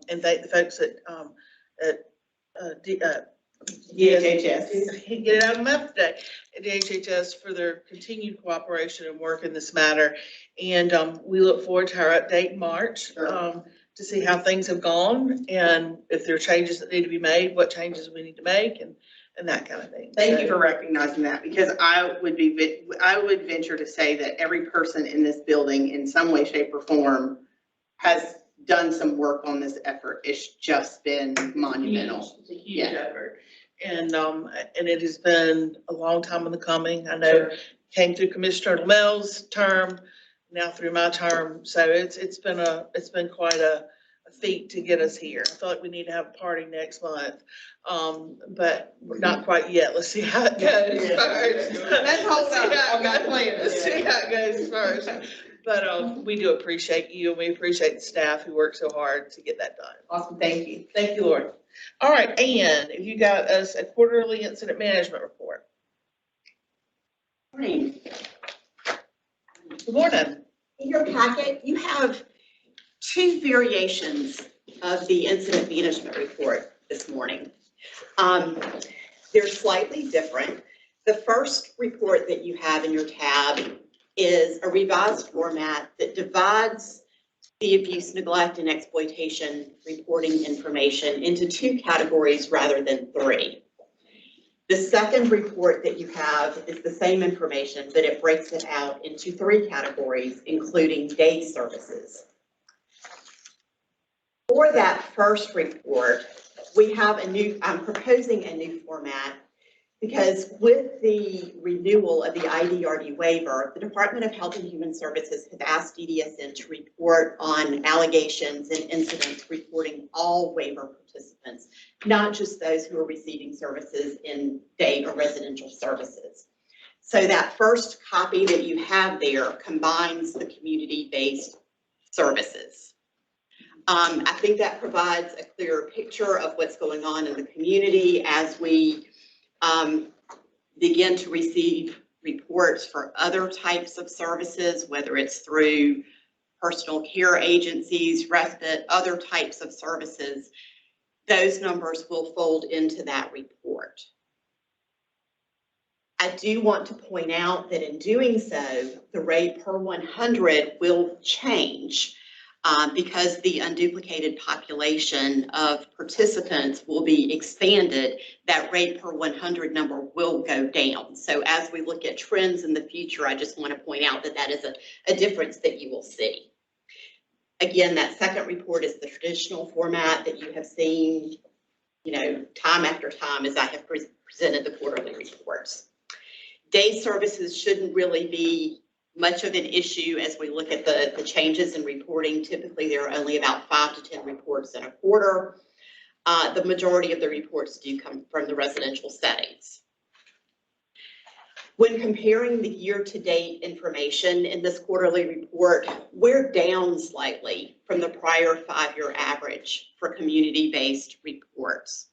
and thank the folks at DHHS. Get it out of my mouth today. At DHHS for their continued cooperation and work in this matter. And we look forward to our update in March to see how things have gone and if there are changes that need to be made, what changes we need to make, and that kind of thing. Thank you for recognizing that, because I would venture to say that every person in this building in some way, shape, or form has done some work on this effort. It's just been monumental. It's a huge effort. And it has been a long time in the coming. I know it came through Commissioner Lamel's term, now through my term. So it's been quite a feat to get us here. I feel like we need to have a party next month, but we're not quite yet. Let's see how it goes first. Let's hold on that plan. Let's see how it goes first. But we do appreciate you, and we appreciate the staff who work so hard to get that done. Awesome, thank you. Thank you, Lord. All right, Ann, if you got us a quarterly incident management report. Morning. Good morning. In your packet, you have two variations of the incident management report this morning. They're slightly different. The first report that you have in your tab is a revised format that divides the abuse, neglect, and exploitation reporting information into two categories rather than three. The second report that you have is the same information, but it breaks it out into three categories, including day services. For that first report, we have I'm proposing a new format because with the renewal of the IDRD waiver, the Department of Health and Human Services has asked DDSN to report on allegations and incidents reporting all waiver participants, not just those who are receiving services in day or residential services. So that first copy that you have there combines the community-based services. I think that provides a clearer picture of what's going on in the community as we begin to receive reports for other types of services, whether it's through personal care agencies, respite, other types of services. Those numbers will fold into that report. I do want to point out that in doing so, the rate per 100 will change because the unduplicated population of participants will be expanded. That rate per 100 number will go down. So as we look at trends in the future, I just want to point out that that is a difference that you will see. Again, that second report is the traditional format that you have seen time after time as I have presented the quarterly reports. Day services shouldn't really be much of an issue as we look at the changes in reporting. Typically, there are only about 5 to 10 reports in a quarter. The majority of the reports do come from the residential settings. When comparing the year-to-date information in this quarterly report, we're down slightly from the prior 5-year average for community-based reports.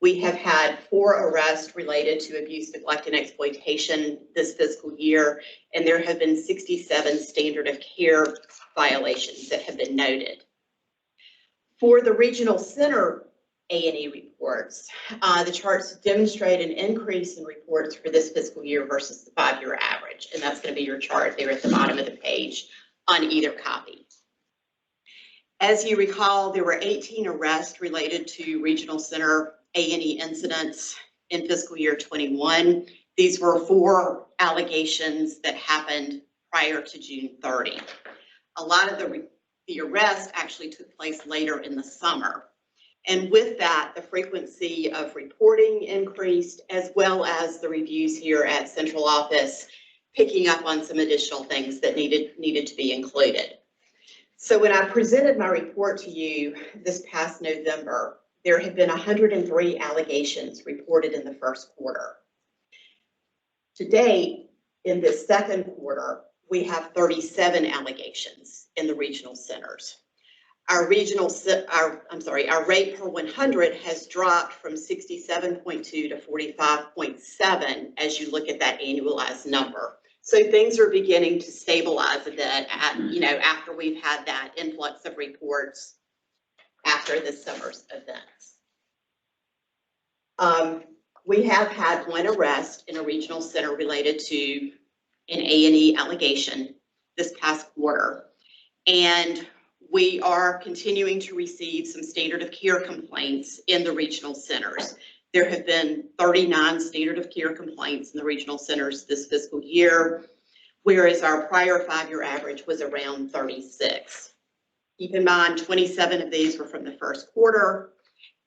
We have had 4 arrests related to abuse, neglect, and exploitation this fiscal year, and there have been 67 standard of care violations that have been noted. For the regional center A&E reports, the charts demonstrate an increase in reports for this fiscal year versus the 5-year average, and that's going to be your chart there at the bottom of the page on either copy. As you recall, there were 18 arrests related to regional center A&E incidents in fiscal year 21. These were 4 allegations that happened prior to June 30. A lot of the arrests actually took place later in the summer. And with that, the frequency of reporting increased, as well as the reviews here at central office, picking up on some additional things that needed to be included. So when I presented my report to you this past November, there had been 103 allegations reported in the first quarter. To date, in this second quarter, we have 37 allegations in the regional centers. Our rate per 100 has dropped from 67.2 to 45.7 as you look at that annualized number. So things are beginning to stabilize a bit after we've had that influx of reports after this summer's events. We have had 1 arrest in a regional center related to an A&E allegation this past quarter, and we are continuing to receive some standard of care complaints in the regional centers. There have been 39 standard of care complaints in the regional centers this fiscal year, whereas our prior 5-year average was around 36. Keep in mind, 27 of these were from the first quarter.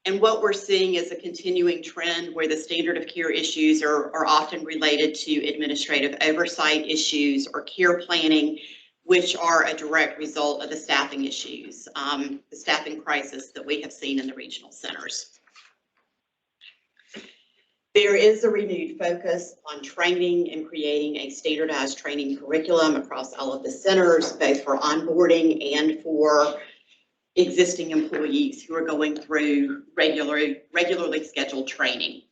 And what we're seeing is a continuing trend where the standard of care issues are often related to administrative oversight issues or care planning, which are a direct result of the staffing issues, the staffing crisis that we have seen in the regional centers. There is a renewed focus on training and creating a standardized training curriculum across all of the centers, both for onboarding and for existing employees who are going through regularly scheduled training.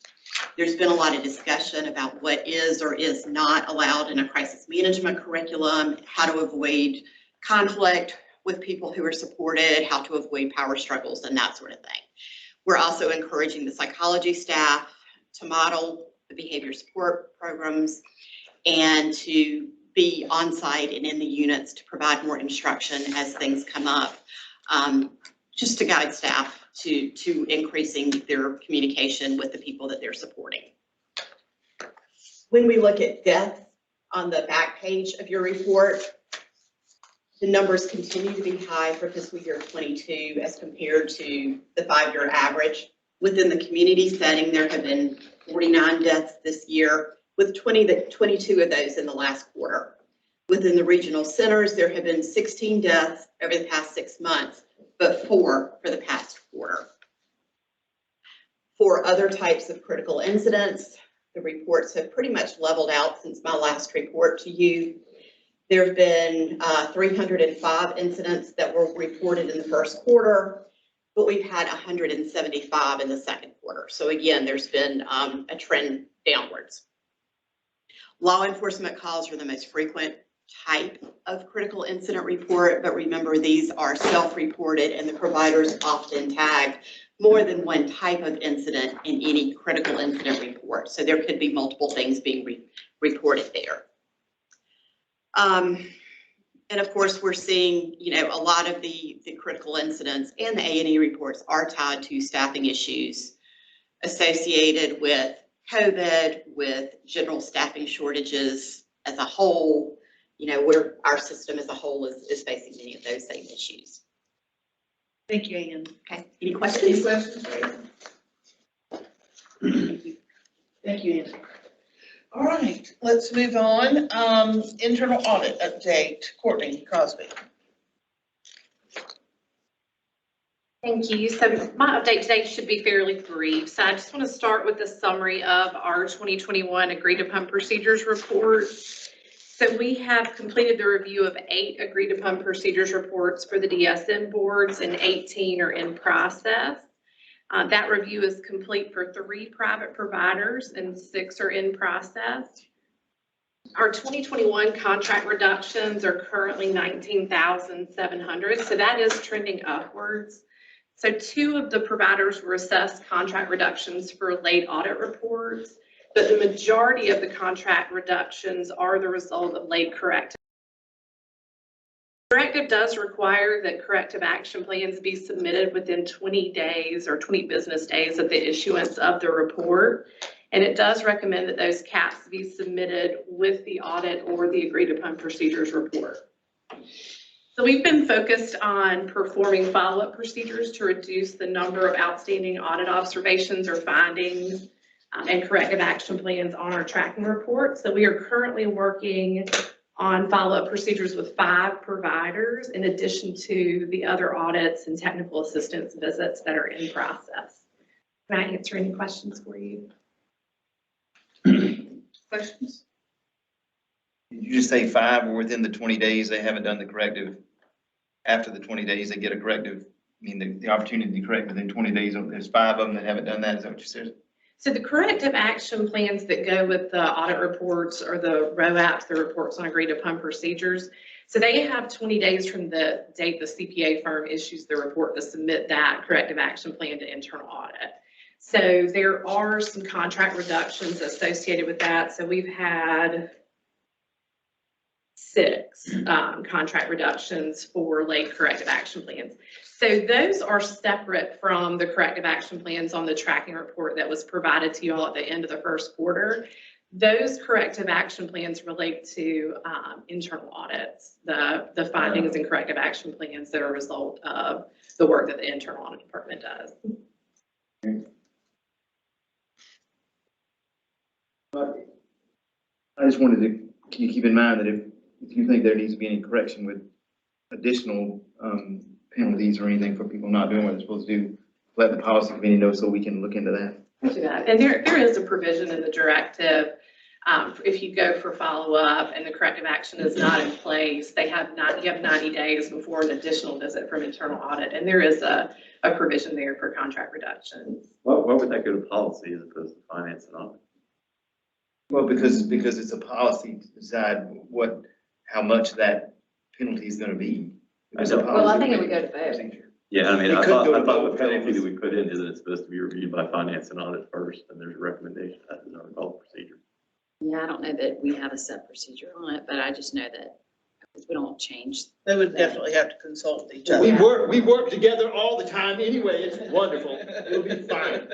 There's been a lot of discussion about what is or is not allowed in a crisis management curriculum, how to avoid conflict with people who are supported, how to avoid power struggles, and that sort of thing. We're also encouraging the psychology staff to model the behavior support programs and to be on site and in the units to provide more instruction as things come up, just to guide staff to increasing their communication with the people that they're supporting. When we look at deaths on the back page of your report, the numbers continue to be high for fiscal year 22 as compared to the 5-year average. Within the community setting, there have been 49 deaths this year, with 22 of those in the last quarter. Within the regional centers, there have been 16 deaths over the past 6 months, but 4 for the past quarter. For other types of critical incidents, the reports have pretty much leveled out since my last report to you. There have been 305 incidents that were reported in the first quarter, but we've had 175 in the second quarter. So again, there's been a trend downwards. Law enforcement calls are the most frequent type of critical incident report, but remember, these are self-reported and the providers often tag more than one type of incident in any critical incident report. So there could be multiple things being reported there. And of course, we're seeing, a lot of the critical incidents and the A&E reports are tied to staffing issues associated with COVID, with general staffing shortages as a whole, where our system as a whole is facing many of those same issues. Thank you, Ann. Okay, any questions? Thank you, Andy. All right, let's move on. Internal audit update, Courtney Crosby. Thank you. So my update today should be fairly brief. So I just want to start with a summary of our 2021 agreed upon procedures report. So we have completed the review of 8 agreed upon procedures reports for the DSM boards and 18 are in process. That review is complete for 3 private providers and 6 are in process. Our 2021 contract reductions are currently 19,700, so that is trending upwards. So 2 of the providers were assessed contract reductions for late audit reports, but the majority of the contract reductions are the result of late corrective. Directive does require that corrective action plans be submitted within 20 days or 20 business days of the issuance of the report. And it does recommend that those caps be submitted with the audit or the agreed upon procedures report. So we've been focused on performing follow-up procedures to reduce the number of outstanding audit observations or findings and corrective action plans on our tracking report. So we are currently working on follow-up procedures with 5 providers in addition to the other audits and technical assistance visits that are in process. Can I answer any questions for you? Questions? Did you just say 5 were within the 20 days, they haven't done the corrective? After the 20 days, they get a corrective, I mean, the opportunity to correct within 20 days, there's 5 of them that haven't done that, is that what you said? So the corrective action plans that go with the audit reports or the ROAPs, the reports on agreed upon procedures. So they have 20 days from the date the CPA firm issues the report to submit that corrective action plan to internal audit. So there are some contract reductions associated with that. So we've had 6 contract reductions for late corrective action plans. So those are separate from the corrective action plans on the tracking report that was provided to you all at the end of the first quarter. Those corrective action plans relate to internal audits, the findings and corrective action plans that are a result of the work that the internal audit department does. I just wanted to keep in mind that if you think there needs to be any correction with additional penalties or anything for people not doing what they're supposed to do, let the policy committee know so we can look into that. Do that. And there is a provision in the directive. If you go for follow-up and the corrective action is not in place, you have 90 days before an additional visit from internal audit. And there is a provision there for contract reductions. Why would that go to policy as opposed to finance and audit? Well, because it's a policy to decide how much that penalty is going to be. Well, I think it would go to both. Yeah, I mean, It I could go to thought both the penalty penalties. that we put in, isn't it supposed to be reviewed by finance and audit first, and there's a recommendation that is our default procedure. Yeah, I don't know that we have a set procedure on it, but I just know that we don't change. They would definitely have to consult each other. We work together all the time anyway. It's wonderful. It'll be fine.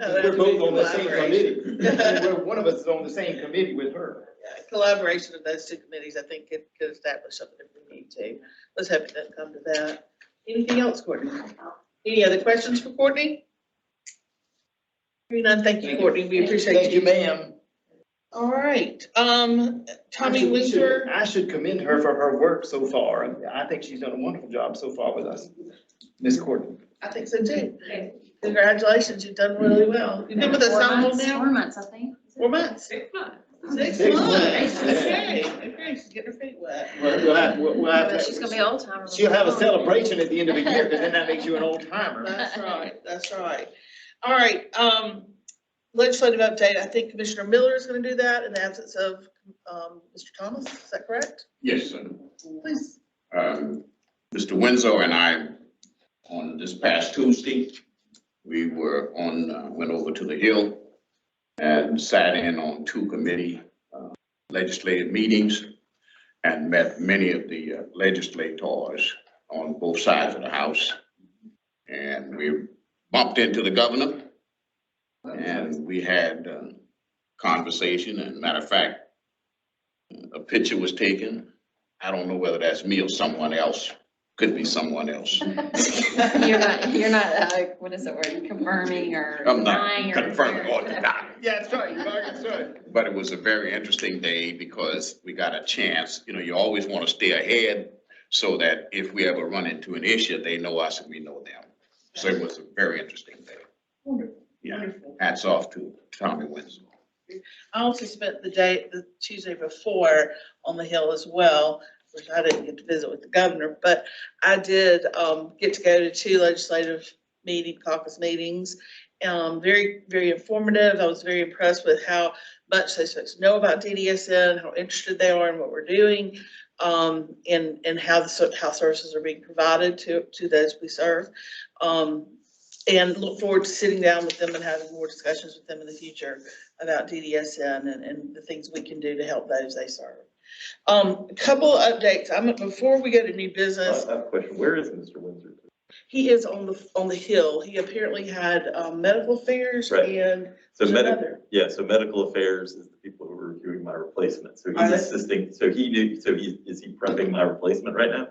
We're both on the same committee. One of us is on the same committee with her. Yeah, collaboration of those 2 committees, I think could establish something if we need to. Let's hope it doesn't come to that. Anything else, Courtney? Any other questions for Courtney? Hearing none, thank you, Courtney. We appreciate you. Thank you, ma'am. All right, Tommy Winter. I should commend her for her work so far. I think she's done a wonderful job so far with us, Miss Courtney. I think so too. Congratulations, you've done really well. You've been with us how long now? 4 months, I think. 4 months. 6 months. 6 6 months. months. Okay, she's getting her feet wet. We'll have She's gonna be old timer. She'll have a celebration at the end of the year, because then that makes you an old timer. That's right, that's right. All right, legislative update. I think Commissioner Miller is going to do that in the absence of Mr. Thomas. Is that correct? Yes, sir. Please. Mr. Winslow and I, on this past Tuesday, we went over to the Hill and sat in on 2 committee legislative meetings and met many of the legislators on both sides of the House. And we bumped into the governor and we had conversation, and matter of fact, a picture was taken. I don't know whether that's me or someone else, Could be someone else. You're not, what is the word, confirming or I'm not denying or? confirming or denying. Yeah, that's right, that's right. But it was a very interesting day because we got a chance, you always want to stay ahead so that if we ever run into an issue, they know us and we know them. So it was a very interesting day. Wonderful. Yeah, Wonderful. hats off to Tommy Winslow. I also spent the Tuesday before on the Hill as well, which I didn't get to visit with the governor, but I did get to go to 2 legislative caucus meetings. Very, very informative. I was very impressed with how much those folks know about DDSN, how interested they are in what we're doing, and how services are being provided to those we serve. And look forward to sitting down with them and having more discussions with them in the future about DDSN and the things we can do to help those they serve. A couple of updates. Before we go to new business, I have a question. Where is Mr. Windsor? he is on the Hill. He apparently had medical affairs Right. and So there's another. so medical affairs is the people who are reviewing my replacement. So Are he's they? assisting, is he prepping my replacement right now?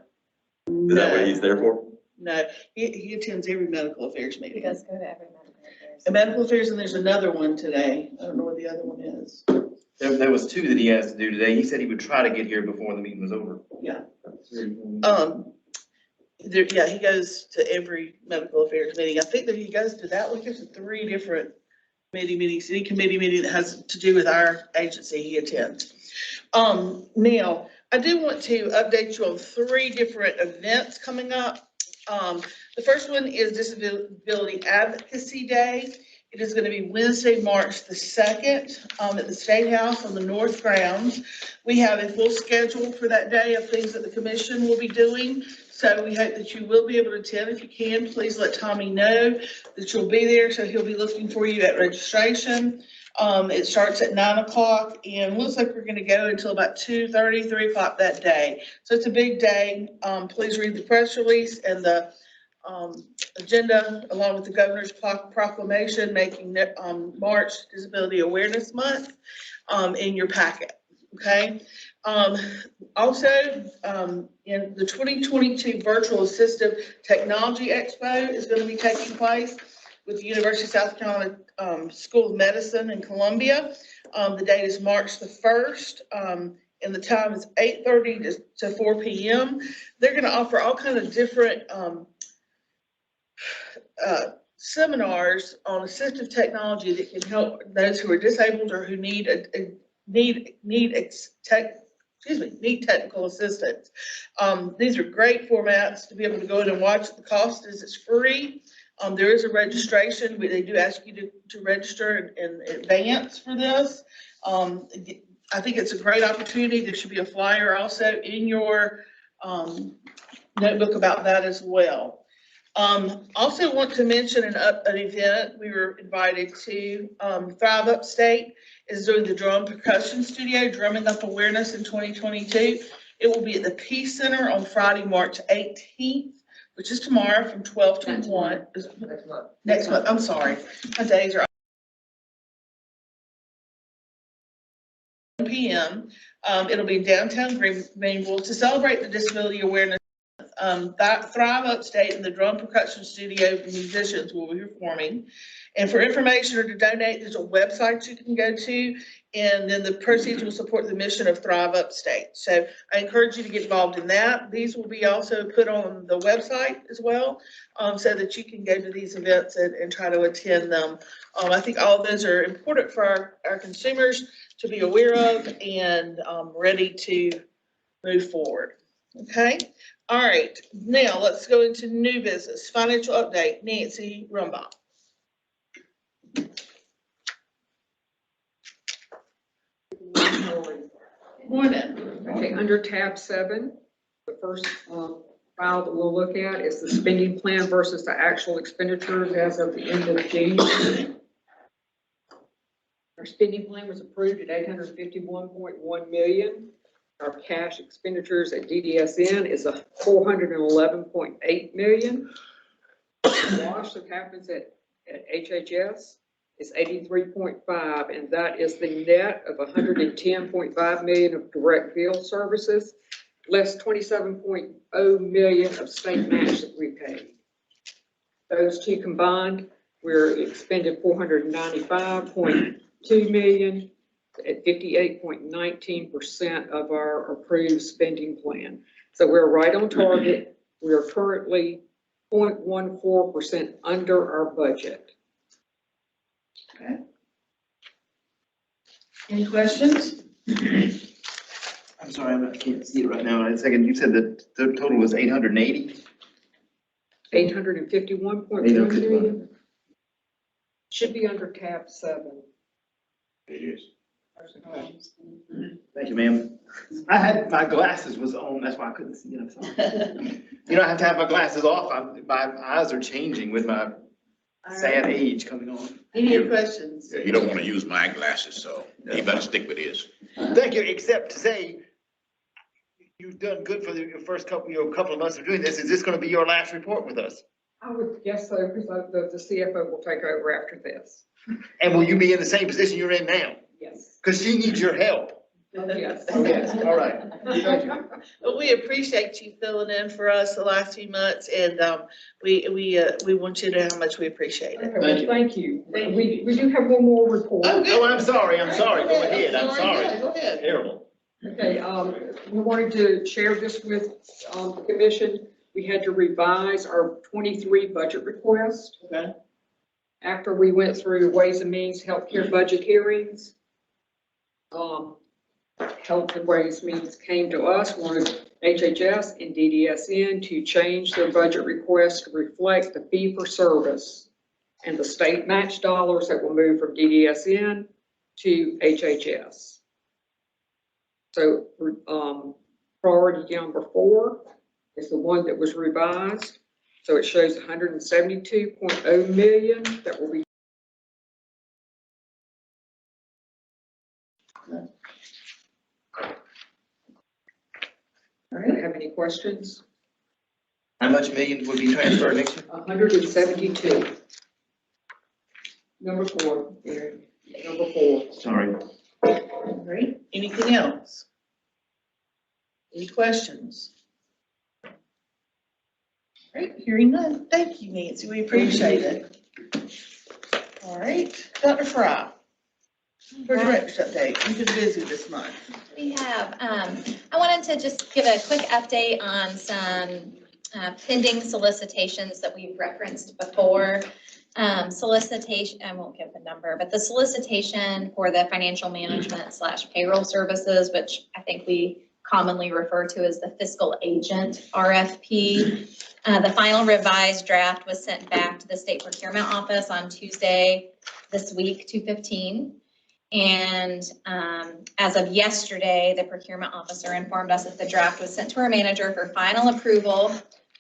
Is that what he's there for? No, he attends every medical affairs He meeting. does go to every medical affairs. And medical affairs, and there's another one today. I don't know what the other one is. There was 2 that he has to do today. He said he would try to get here before the meeting was over. Yeah. He goes to every medical affairs meeting. I think that he goes to that one. He goes to 3 different city committee meeting that has to do with our agency he attends. Now, I do want to update you on 3 different events coming up. The first one is Disability Advocacy Day. It is going to be Wednesday, March the 2nd, at the State House on the North Grounds. We have a full schedule for that day of things that the commission will be doing. So we hope that you will be able to attend. If you can, please let Tommy know that you'll be there. So he'll be looking for you at registration. It starts at 9 o'clock and looks like we're going to go until about 2:30, 3 o'clock that day. So it's a big day. Please read the press release and the agenda along with the governor's proclamation making March Disability Awareness Month in your packet. Okay. Also, in the 2022 Virtual Assistive Technology Expo is going to be taking place with the University of South Carolina School of Medicine in Columbia. The date is March the 1st, and the time is 8:30 to 4 p.m. They're going to offer all kinds of different seminars on assistive technology that can help those who are disabled or who need technical assistance. These are great formats to be able to go in and watch. The cost is it's free. There is a registration. They do ask you to register in advance for this. I think it's a great opportunity. There should be a flyer also in your notebook about that as well. Also want to mention an event we were invited to. Thrive Upstate is doing the Drum Percussion Studio, Drumming Up Awareness in 2022. It will be at the Peace Center on Friday, March 18th, which is tomorrow from 12 to 1. Next month, I'm sorry. My days are 1 p.m. It'll be in downtown Greenville to celebrate the Disability Awareness. Thrive Upstate and the Drum Percussion Studio musicians will be performing. And for information or to donate, there's a website you can go to, and then the proceeds will support the mission of Thrive Upstate. So I encourage you to get involved in that. These will be also put on the website as well, so that you can go to these events and try to attend them. I think all of those are important for our consumers to be aware of and ready to move forward. Okay. All right. Now let's go into new business. Financial update. Nancy Rumbaugh. Morning. Okay, under tab 7, the first file that we'll look at is the spending plan versus the actual expenditures as of the end of June. Our spending plan was approved at $851.1 million. Our cash expenditures at DDSN is a $411.8 million. Wash that happens at HHS is 83.5, and that is the net of 110.5 million of direct field services, less 27.0 million of state match that we paid. Those two combined, we're expended 495.2 million at 58.19% of our approved spending plan. So we're right on target. We are currently 0.14% under our budget. Okay. Any questions? I'm sorry, I can't see it right now. In a second, you said that the total was 880? 851.1 million. Should be under tab 7. It is. Thank you, ma'am. I had, my glasses was on, that's why I couldn't see it. I'm sorry. You know, I have to have my glasses off. My eyes are changing with my sad age coming on. Any questions? Yeah, he don't want to use my glasses, so he better stick with his. Thank you, except to say, you've done good for your first couple of months of doing this. Is this gonna be your last report with us? I would guess so, because the CFO will take over after this. And will you be in the same position you're in now? Yes. Because she needs your help. Yes. Oh, yes, all right. Thank you. Well, we appreciate you filling in for us the last few months, and we want you to know how much we appreciate it. Okay, well, thank you. We do have one more report. Oh, I'm sorry, go ahead, I'm sorry. Go ahead. Terrible. Okay, we wanted to share this with the commission. We had to revise our 23 budget request. Okay. After we went through Ways and Means healthcare budget hearings. Health and Ways and Means came to us, wanted HHS and DDSN to change their budget request to reflect the fee for service and the state match dollars that will move from DDSN to HHS. So priority number 4 is the one that was revised. So it shows 172.0 million that will be. All Do you right. have any questions? How much millions will be transferred next year? 172. Number 4, Aaron. Number 4. Sorry. All right. Anything else? Any questions? All right, hearing none. Thank you, Nancy. We appreciate it. All right, Dr. Fry. For director's update, you've been busy this month. We have, I wanted to just give a quick update on some pending solicitations that we've referenced before. Solicitation, I won't give the number, but the solicitation for the financial management / payroll services, which I think we commonly refer to as the fiscal agent RFP. The final revised draft was sent back to the state procurement office on Tuesday this week, 2/15. And as of yesterday, the procurement officer informed us that the draft was sent to our manager for final approval.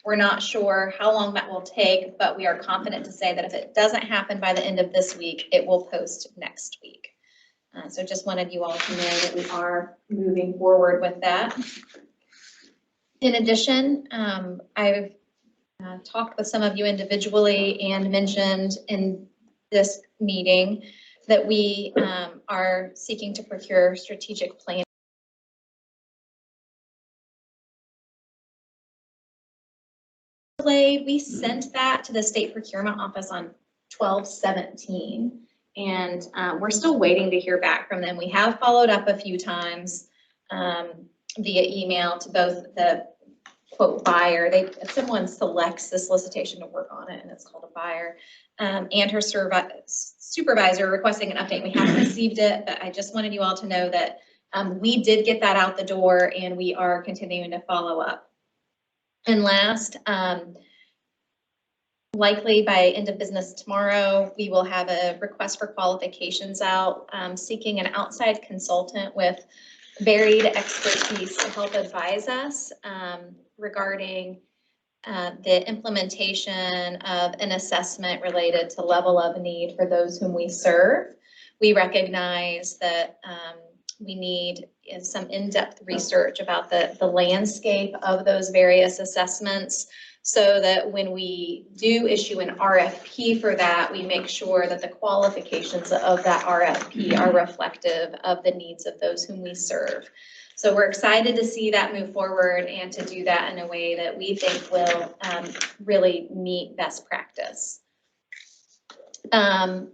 We're not sure how long that will take, but we are confident to say that if it doesn't happen by the end of this week, it will post next week. So just wanted you all to know that we are moving forward with that. In addition, I've talked with some of you individually and mentioned in this meeting that we are seeking to procure strategic plan. We sent that to the state procurement office on 12/17, and we're still waiting to hear back from them. We have followed up a few times via email to both the quote buyer. Someone selects the solicitation to work on it, and it's called a buyer, and her supervisor requesting an update. We haven't received it, but I just wanted you all to know that we did get that out the door, and we are continuing to follow up. And last, likely by end of business tomorrow, we will have a request for qualifications out, seeking an outside consultant with varied expertise to help advise us regarding the implementation of an assessment related to level of need for those whom we serve. We recognize that we need some in-depth research about the landscape of those various assessments, so that when we do issue an RFP for that, we make sure that the qualifications of that RFP are reflective of the needs of those whom we serve. So we're excited to see that move forward and to do that in a way that we think will really meet best practice. I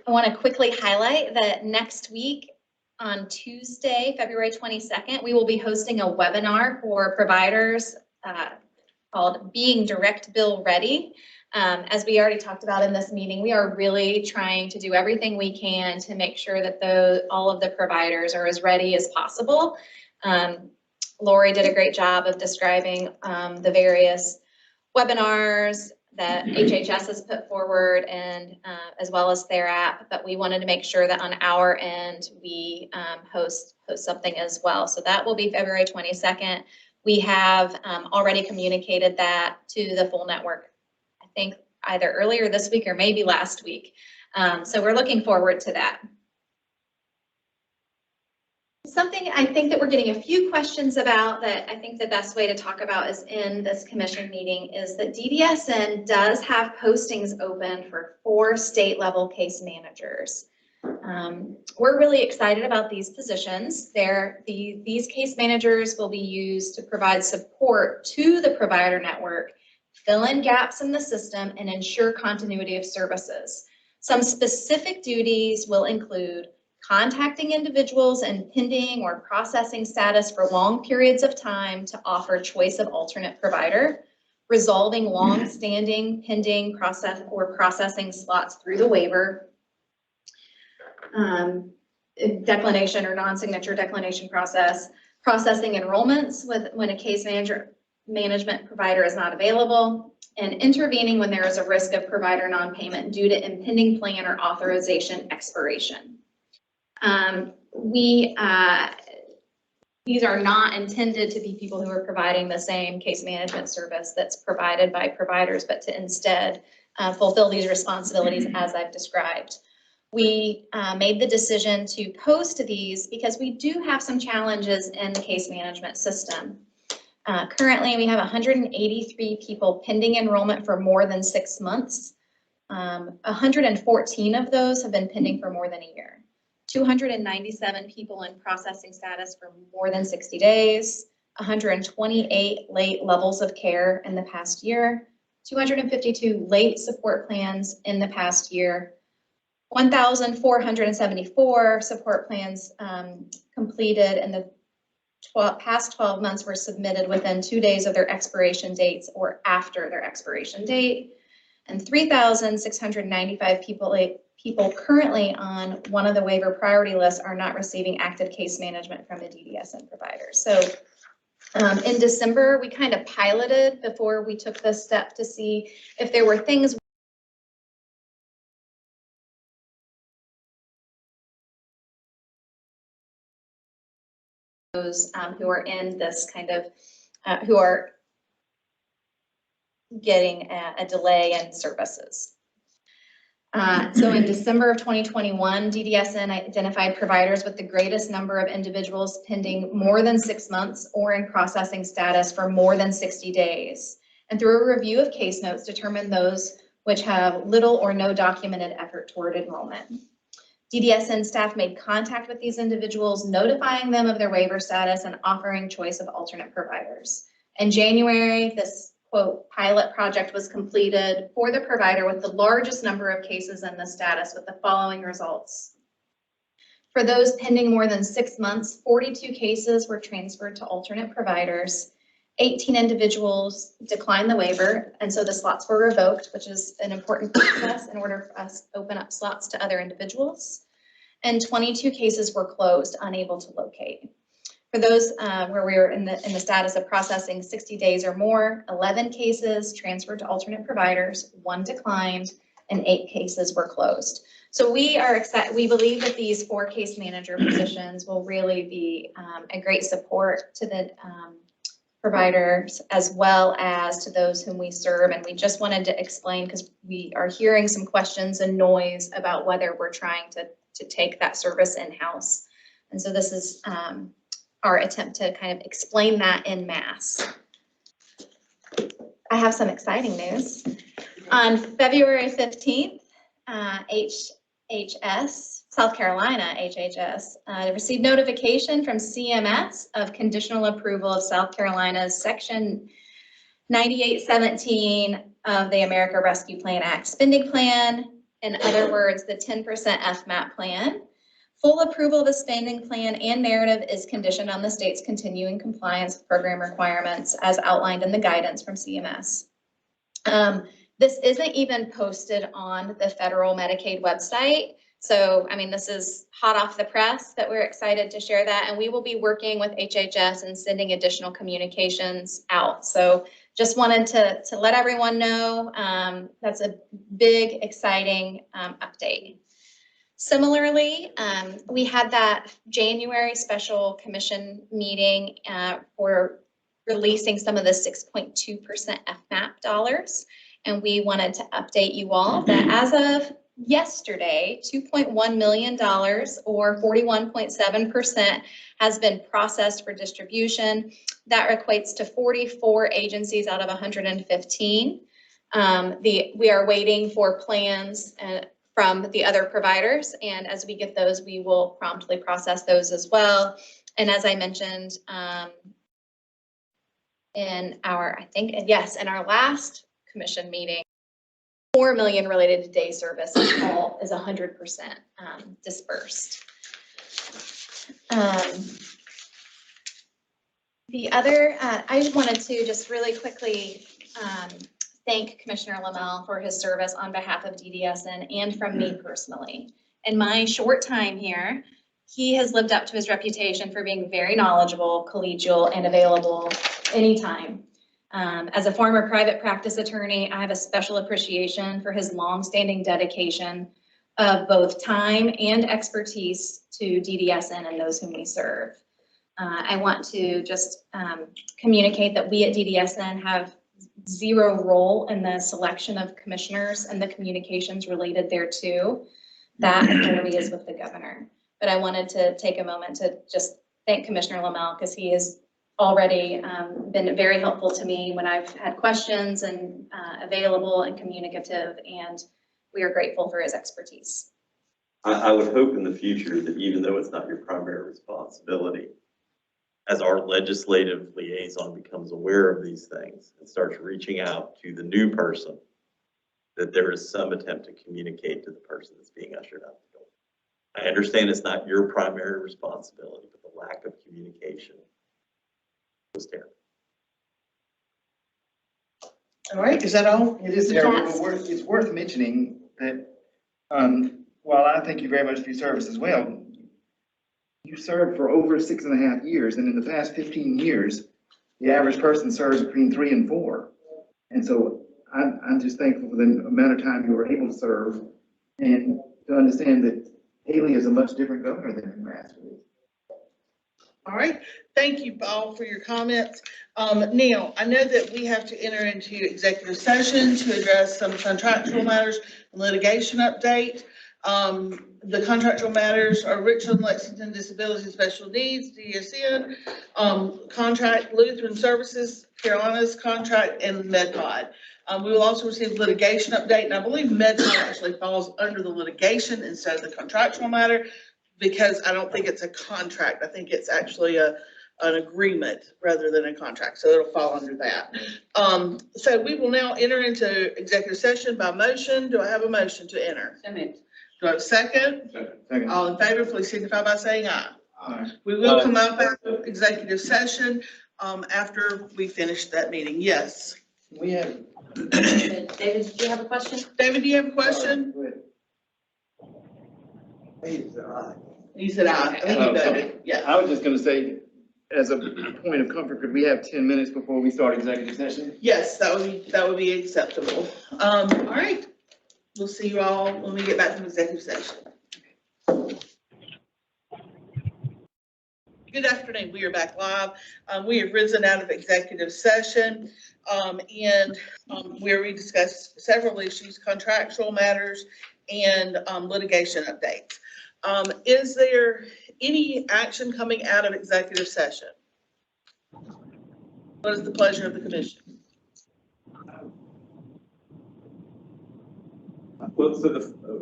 want to quickly highlight that next week on Tuesday, February 22nd, we will be hosting a webinar for providers called Being Direct Bill Ready. As we already talked about in this meeting, we are really trying to do everything we can to make sure that all of the providers are as ready as possible. Lori did a great job of describing the various webinars that HHS has put forward and as well as their app, but we wanted to make sure that on our end we host something as well. So that will be February 22nd. We have already communicated that to the full network, I think either earlier this week or maybe last week. So we're looking forward to that. Something I think that we're getting a few questions about that I think the best way to talk about is in this commission meeting is that DDSN does have postings open for 4 state-level case managers. We're really excited about these positions. These case managers will be used to provide support to the provider network, fill in gaps in the system, and ensure continuity of services. Some specific duties will include contacting individuals in pending or processing status for long periods of time to offer choice of alternate provider, resolving long-standing pending processing slots through the waiver, declination or non-signature declination process, processing enrollments when a case management provider is not available, and intervening when there is a risk of provider non-payment due to impending plan or authorization expiration. These are not intended to be people who are providing the same case management service that's provided by providers, but to instead fulfill these responsibilities as I've described. We made the decision to post these because we do have some challenges in the case management system. Currently, we have 183 people pending enrollment for more than 6 months. 114 of those have been pending for more than a year. 297 people in processing status for more than 60 days, 128 late levels of care in the past year, 252 late support plans in the past year, 1,474 support plans completed in the past 12 months were submitted within 2 days of their expiration dates or after their expiration date, and 3,695 people currently on one of the waiver priority lists are not receiving active case management from the DDSN providers. So in December, we kind of piloted before we took this step to see if there were things those who are in this kind of, who are getting a delay in services. So in December of 2021, DDSN identified providers with the greatest number of individuals pending more than 6 months or in processing status for more than 60 days. And through a review of case notes, determined those which have little or no documented effort toward enrollment. DDSN staff made contact with these individuals, notifying them of their waiver status and offering choice of alternate providers. In January, this quote, pilot project was completed for the provider with the largest number of cases in the status with the following results. For those pending more than 6 months, 42 cases were transferred to alternate providers. 18 individuals declined the waiver, and so the slots were revoked, which is an important process in order for us to open up slots to other individuals. And 22 cases were closed, unable to locate. For those where we were in the status of processing 60 days or more, 11 cases transferred to alternate providers, 1 declined, and 8 cases were closed. So we are excited. We believe that these 4 case manager positions will really be a great support to the providers as well as to those whom we serve. And we just wanted to explain because we are hearing some questions and noise about whether we're trying to take that service in-house. And so this is our attempt to kind of explain that en masse. I have some exciting news. On February 15th, HHS, South Carolina HHS, received notification from CMS of conditional approval of South Carolina's Section 9817 of the America Rescue Plan Act spending plan. In other words, the 10% FMAP plan. Full approval of the spending plan and narrative is conditioned on the state's continuing compliance with program requirements as outlined in the guidance from CMS. This isn't even posted on the federal Medicaid website. So, I mean, this is hot off the press, but we're excited to share that. And we will be working with HHS and sending additional communications out. So just wanted to let everyone know that's a big, exciting update. Similarly, we had that January special commission meeting for releasing some of the 6.2% FMAP dollars. And we wanted to update you all that as of yesterday, $2.1 million or 41.7% has been processed for distribution. That equates to 44 agencies out of 115. We are waiting for plans from the other providers, and as we get those, we will promptly process those as well. And as I mentioned in our, in our last commission meeting, 4 million related to day service is 100% dispersed. The other, I just wanted to just really quickly thank Commissioner Lamel for his service on behalf of DDSN and from me personally. In my short time here, he has lived up to his reputation for being very knowledgeable, collegial, and available anytime. As a former private practice attorney, I have a special appreciation for his longstanding dedication of both time and expertise to DDSN and those whom we serve. I want to just communicate that we at DDSN have zero role in the selection of commissioners and the communications related thereto. That authority is with the governor. But I wanted to take a moment to just thank Commissioner Lamel because he has already been very helpful to me when I've had questions and available and communicative, and we are grateful for his expertise. I would hope in the future that even though it's not your primary responsibility, as our legislative liaison becomes aware of these things and starts reaching out to the new person, that there is some attempt to communicate to the person that's being ushered out the door. I understand it's not your primary responsibility, but the lack of communication was terrible. All right, is that all? It is terrible, but it's worth mentioning that while I thank you very much for your service as well, you served for over 6.5 years, and in the past 15 years, the average person serves between 3 and 4. And so I'm just thankful for the amount of time you were able to serve and to understand that Haley is a much different governor than in Rascal. All right, thank you all for your comments. Now, I know that we have to enter into executive session to address some contractual matters and litigation update. The contractual matters are Richland Lexington Disability and Special Needs, DSN, contract Lutheran Services, Carolina's contract, and MedPod. We will also receive litigation update, and I believe MedPod actually falls under the litigation instead of the contractual matter, because I don't think it's a contract. I think it's actually an agreement rather than a contract, so it'll fall under that. So we will now enter into executive session by motion. Do I have a motion to enter? So moved. Do I have a second? Second. All in favor, please signify by saying aye. Aye. We will come up out of executive session after we finish that meeting. Yes. We have. David, do you have a question? David, do you have a question? He said aye. You said aye. I think you voted. Yeah. I was just gonna say, as a point of comfort, could we have 10 minutes before we start executive session? Yes, that would be acceptable. All right. We'll see you all when we get back from executive session. Good afternoon. We are back live. We have risen out of executive session where we discussed several issues, contractual matters, and litigation updates. Is there any action coming out of executive session? What is the pleasure of the commission? Well, so the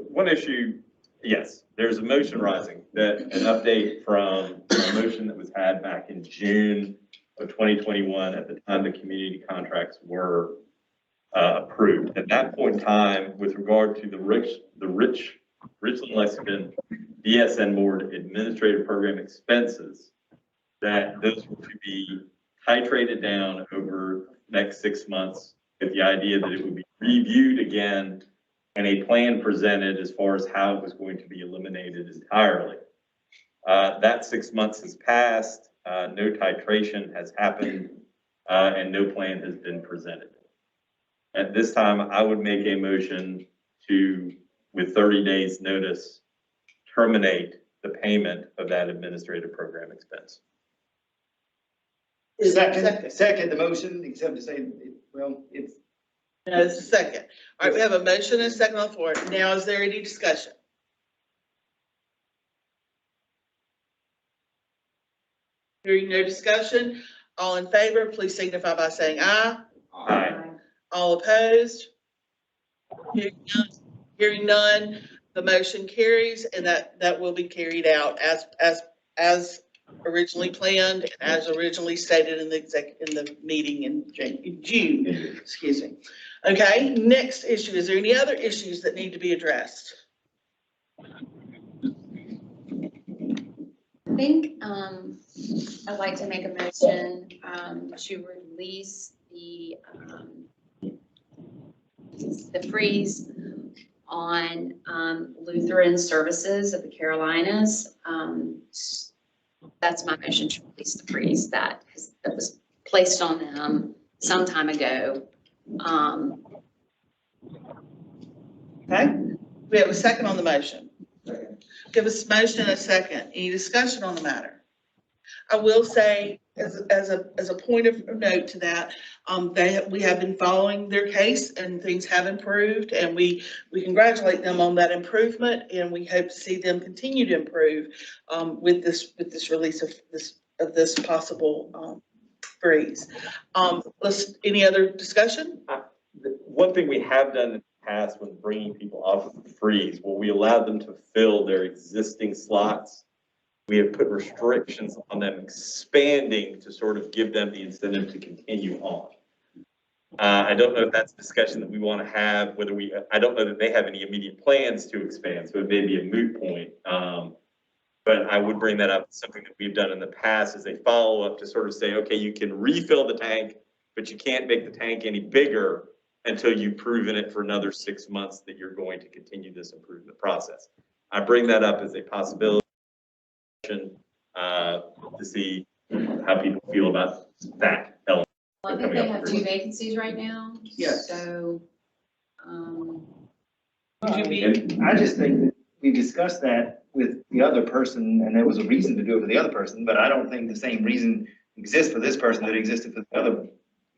one issue, yes, there's a motion rising that an update from a motion that was had back in June of 2021 at the time the community contracts were approved. At that point in time, with regard to the Richland Lexington BSN Board Administrative Program expenses, that those were to be titrated down over the next 6 months with the idea that it would be reviewed again and a plan presented as far as how it was going to be eliminated entirely. That 6 months has passed, no titration has happened, and no plan has been presented. At this time, I would make a motion to, with 30 days notice, terminate the payment of that administrative program expense. Is there a second? Second the motion, except to say, well, it's. No, it's a second. All right, we have a motion and a second on the floor. Now, is there any discussion? Hearing no discussion, all in favor, please signify by saying aye. Aye. All opposed? Hearing none, the motion carries, and that will be carried out as originally planned, and as originally stated in the meeting in June, excuse me. Okay, next issue. Is there any other issues that need to be addressed? I think, I'd like to make a motion, to release the freeze on, Lutheran Services of the Carolinas. That's my motion, to release the freeze that was placed on them some time ago. Okay, we have a second on the motion. Give us a motion and a second. Any discussion on the matter? I will say, as a point of note to that, we have been following their case and things have improved, and we congratulate them on that improvement, and we hope to see them continue to improve with this release of this possible freeze. Any other discussion? One thing we have done in the past when bringing people off of the freeze, well, we allowed them to fill their existing slots. We have put restrictions on them expanding to sort of give them the incentive to continue on. I don't know if that's a discussion that we want to have, I don't know that they have any immediate plans to expand, so it may be a moot point. But I would bring that up. Something that we've done in the past is a follow-up to sort of say, okay, you can refill the tank, but you can't make the tank any bigger until you've proven it for another 6 months that you're going to continue this improvement process. I bring that up as a possibility to see how people feel about that element. Well, I think they have 2 vacancies right now. Yes. So, I just think that we discussed that with the other person, and there was a reason to do it for the other person, but I don't think the same reason exists for this person that existed for the other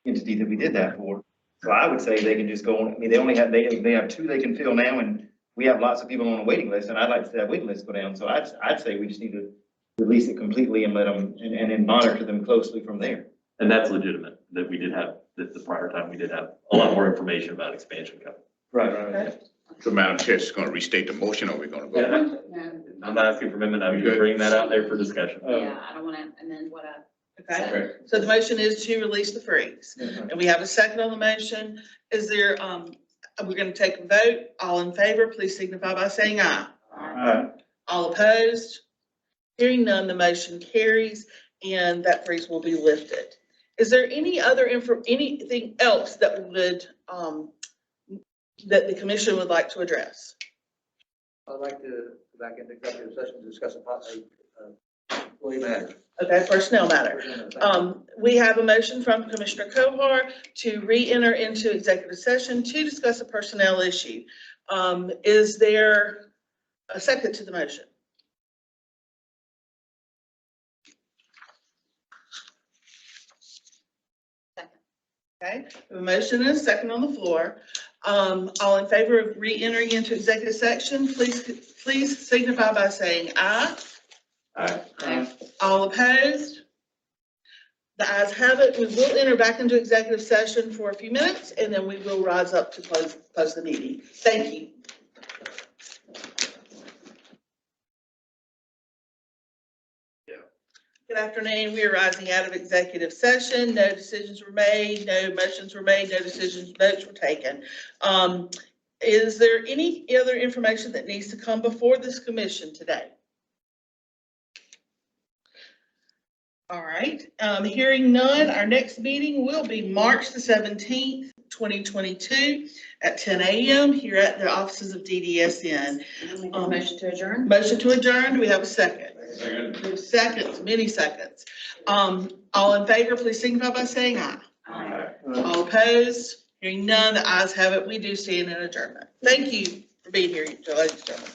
entity that we did that for. So I would say they can just go on. I mean, they have 2 they can fill now, and we have lots of people on a waiting list, and I'd like to see that waiting list go down. So I'd say we just need to release it completely and let them, and then monitor them closely from there. And that's legitimate, that we did have, that the prior time we did have a lot more information about expansion coming. Right. So Madam Chair, is going to restate the motion, or are we going to go? no, I'm not asking for amendment, I'm just bringing that out there for discussion. yeah, I don't want to amend what I Okay, so the motion is to release the freeze, and we have a second on the motion. Is there, we're going to take a vote. All in favor, please signify by saying aye. All opposed? Hearing none, the motion carries, and that freeze will be lifted. Is there any other anything else that would, that the commission would like to address? I'd like to go back into executive session to discuss employee matters. Okay, personnel matter. We have a motion from Commissioner Kohar to re-enter into executive session to discuss a personnel issue. Is there a second to the motion? Second. Okay, we have a motion and a second on the floor. All in favor of re-entering into executive section, please signify by saying aye. Aye. All opposed? The ayes have it. We will enter back into executive session for a few minutes, and then we will rise up to close the meeting. Thank you. Good afternoon. We are rising out of executive session. No decisions were made, no motions were made, no decisions, votes were taken. Is there any other information that needs to come before this commission today? All right, hearing none, our next meeting will be March the 17th, 2022 at 10 a.m. here at the offices of DDSN. I'll make a motion to adjourn. Motion to adjourn. Do we have a second? Seconds, many seconds. All in favor, please signify by saying aye. Aye. All opposed? Hearing none, the ayes have it. We do stand in adjournment. Thank you for being here, ladies and gentlemen.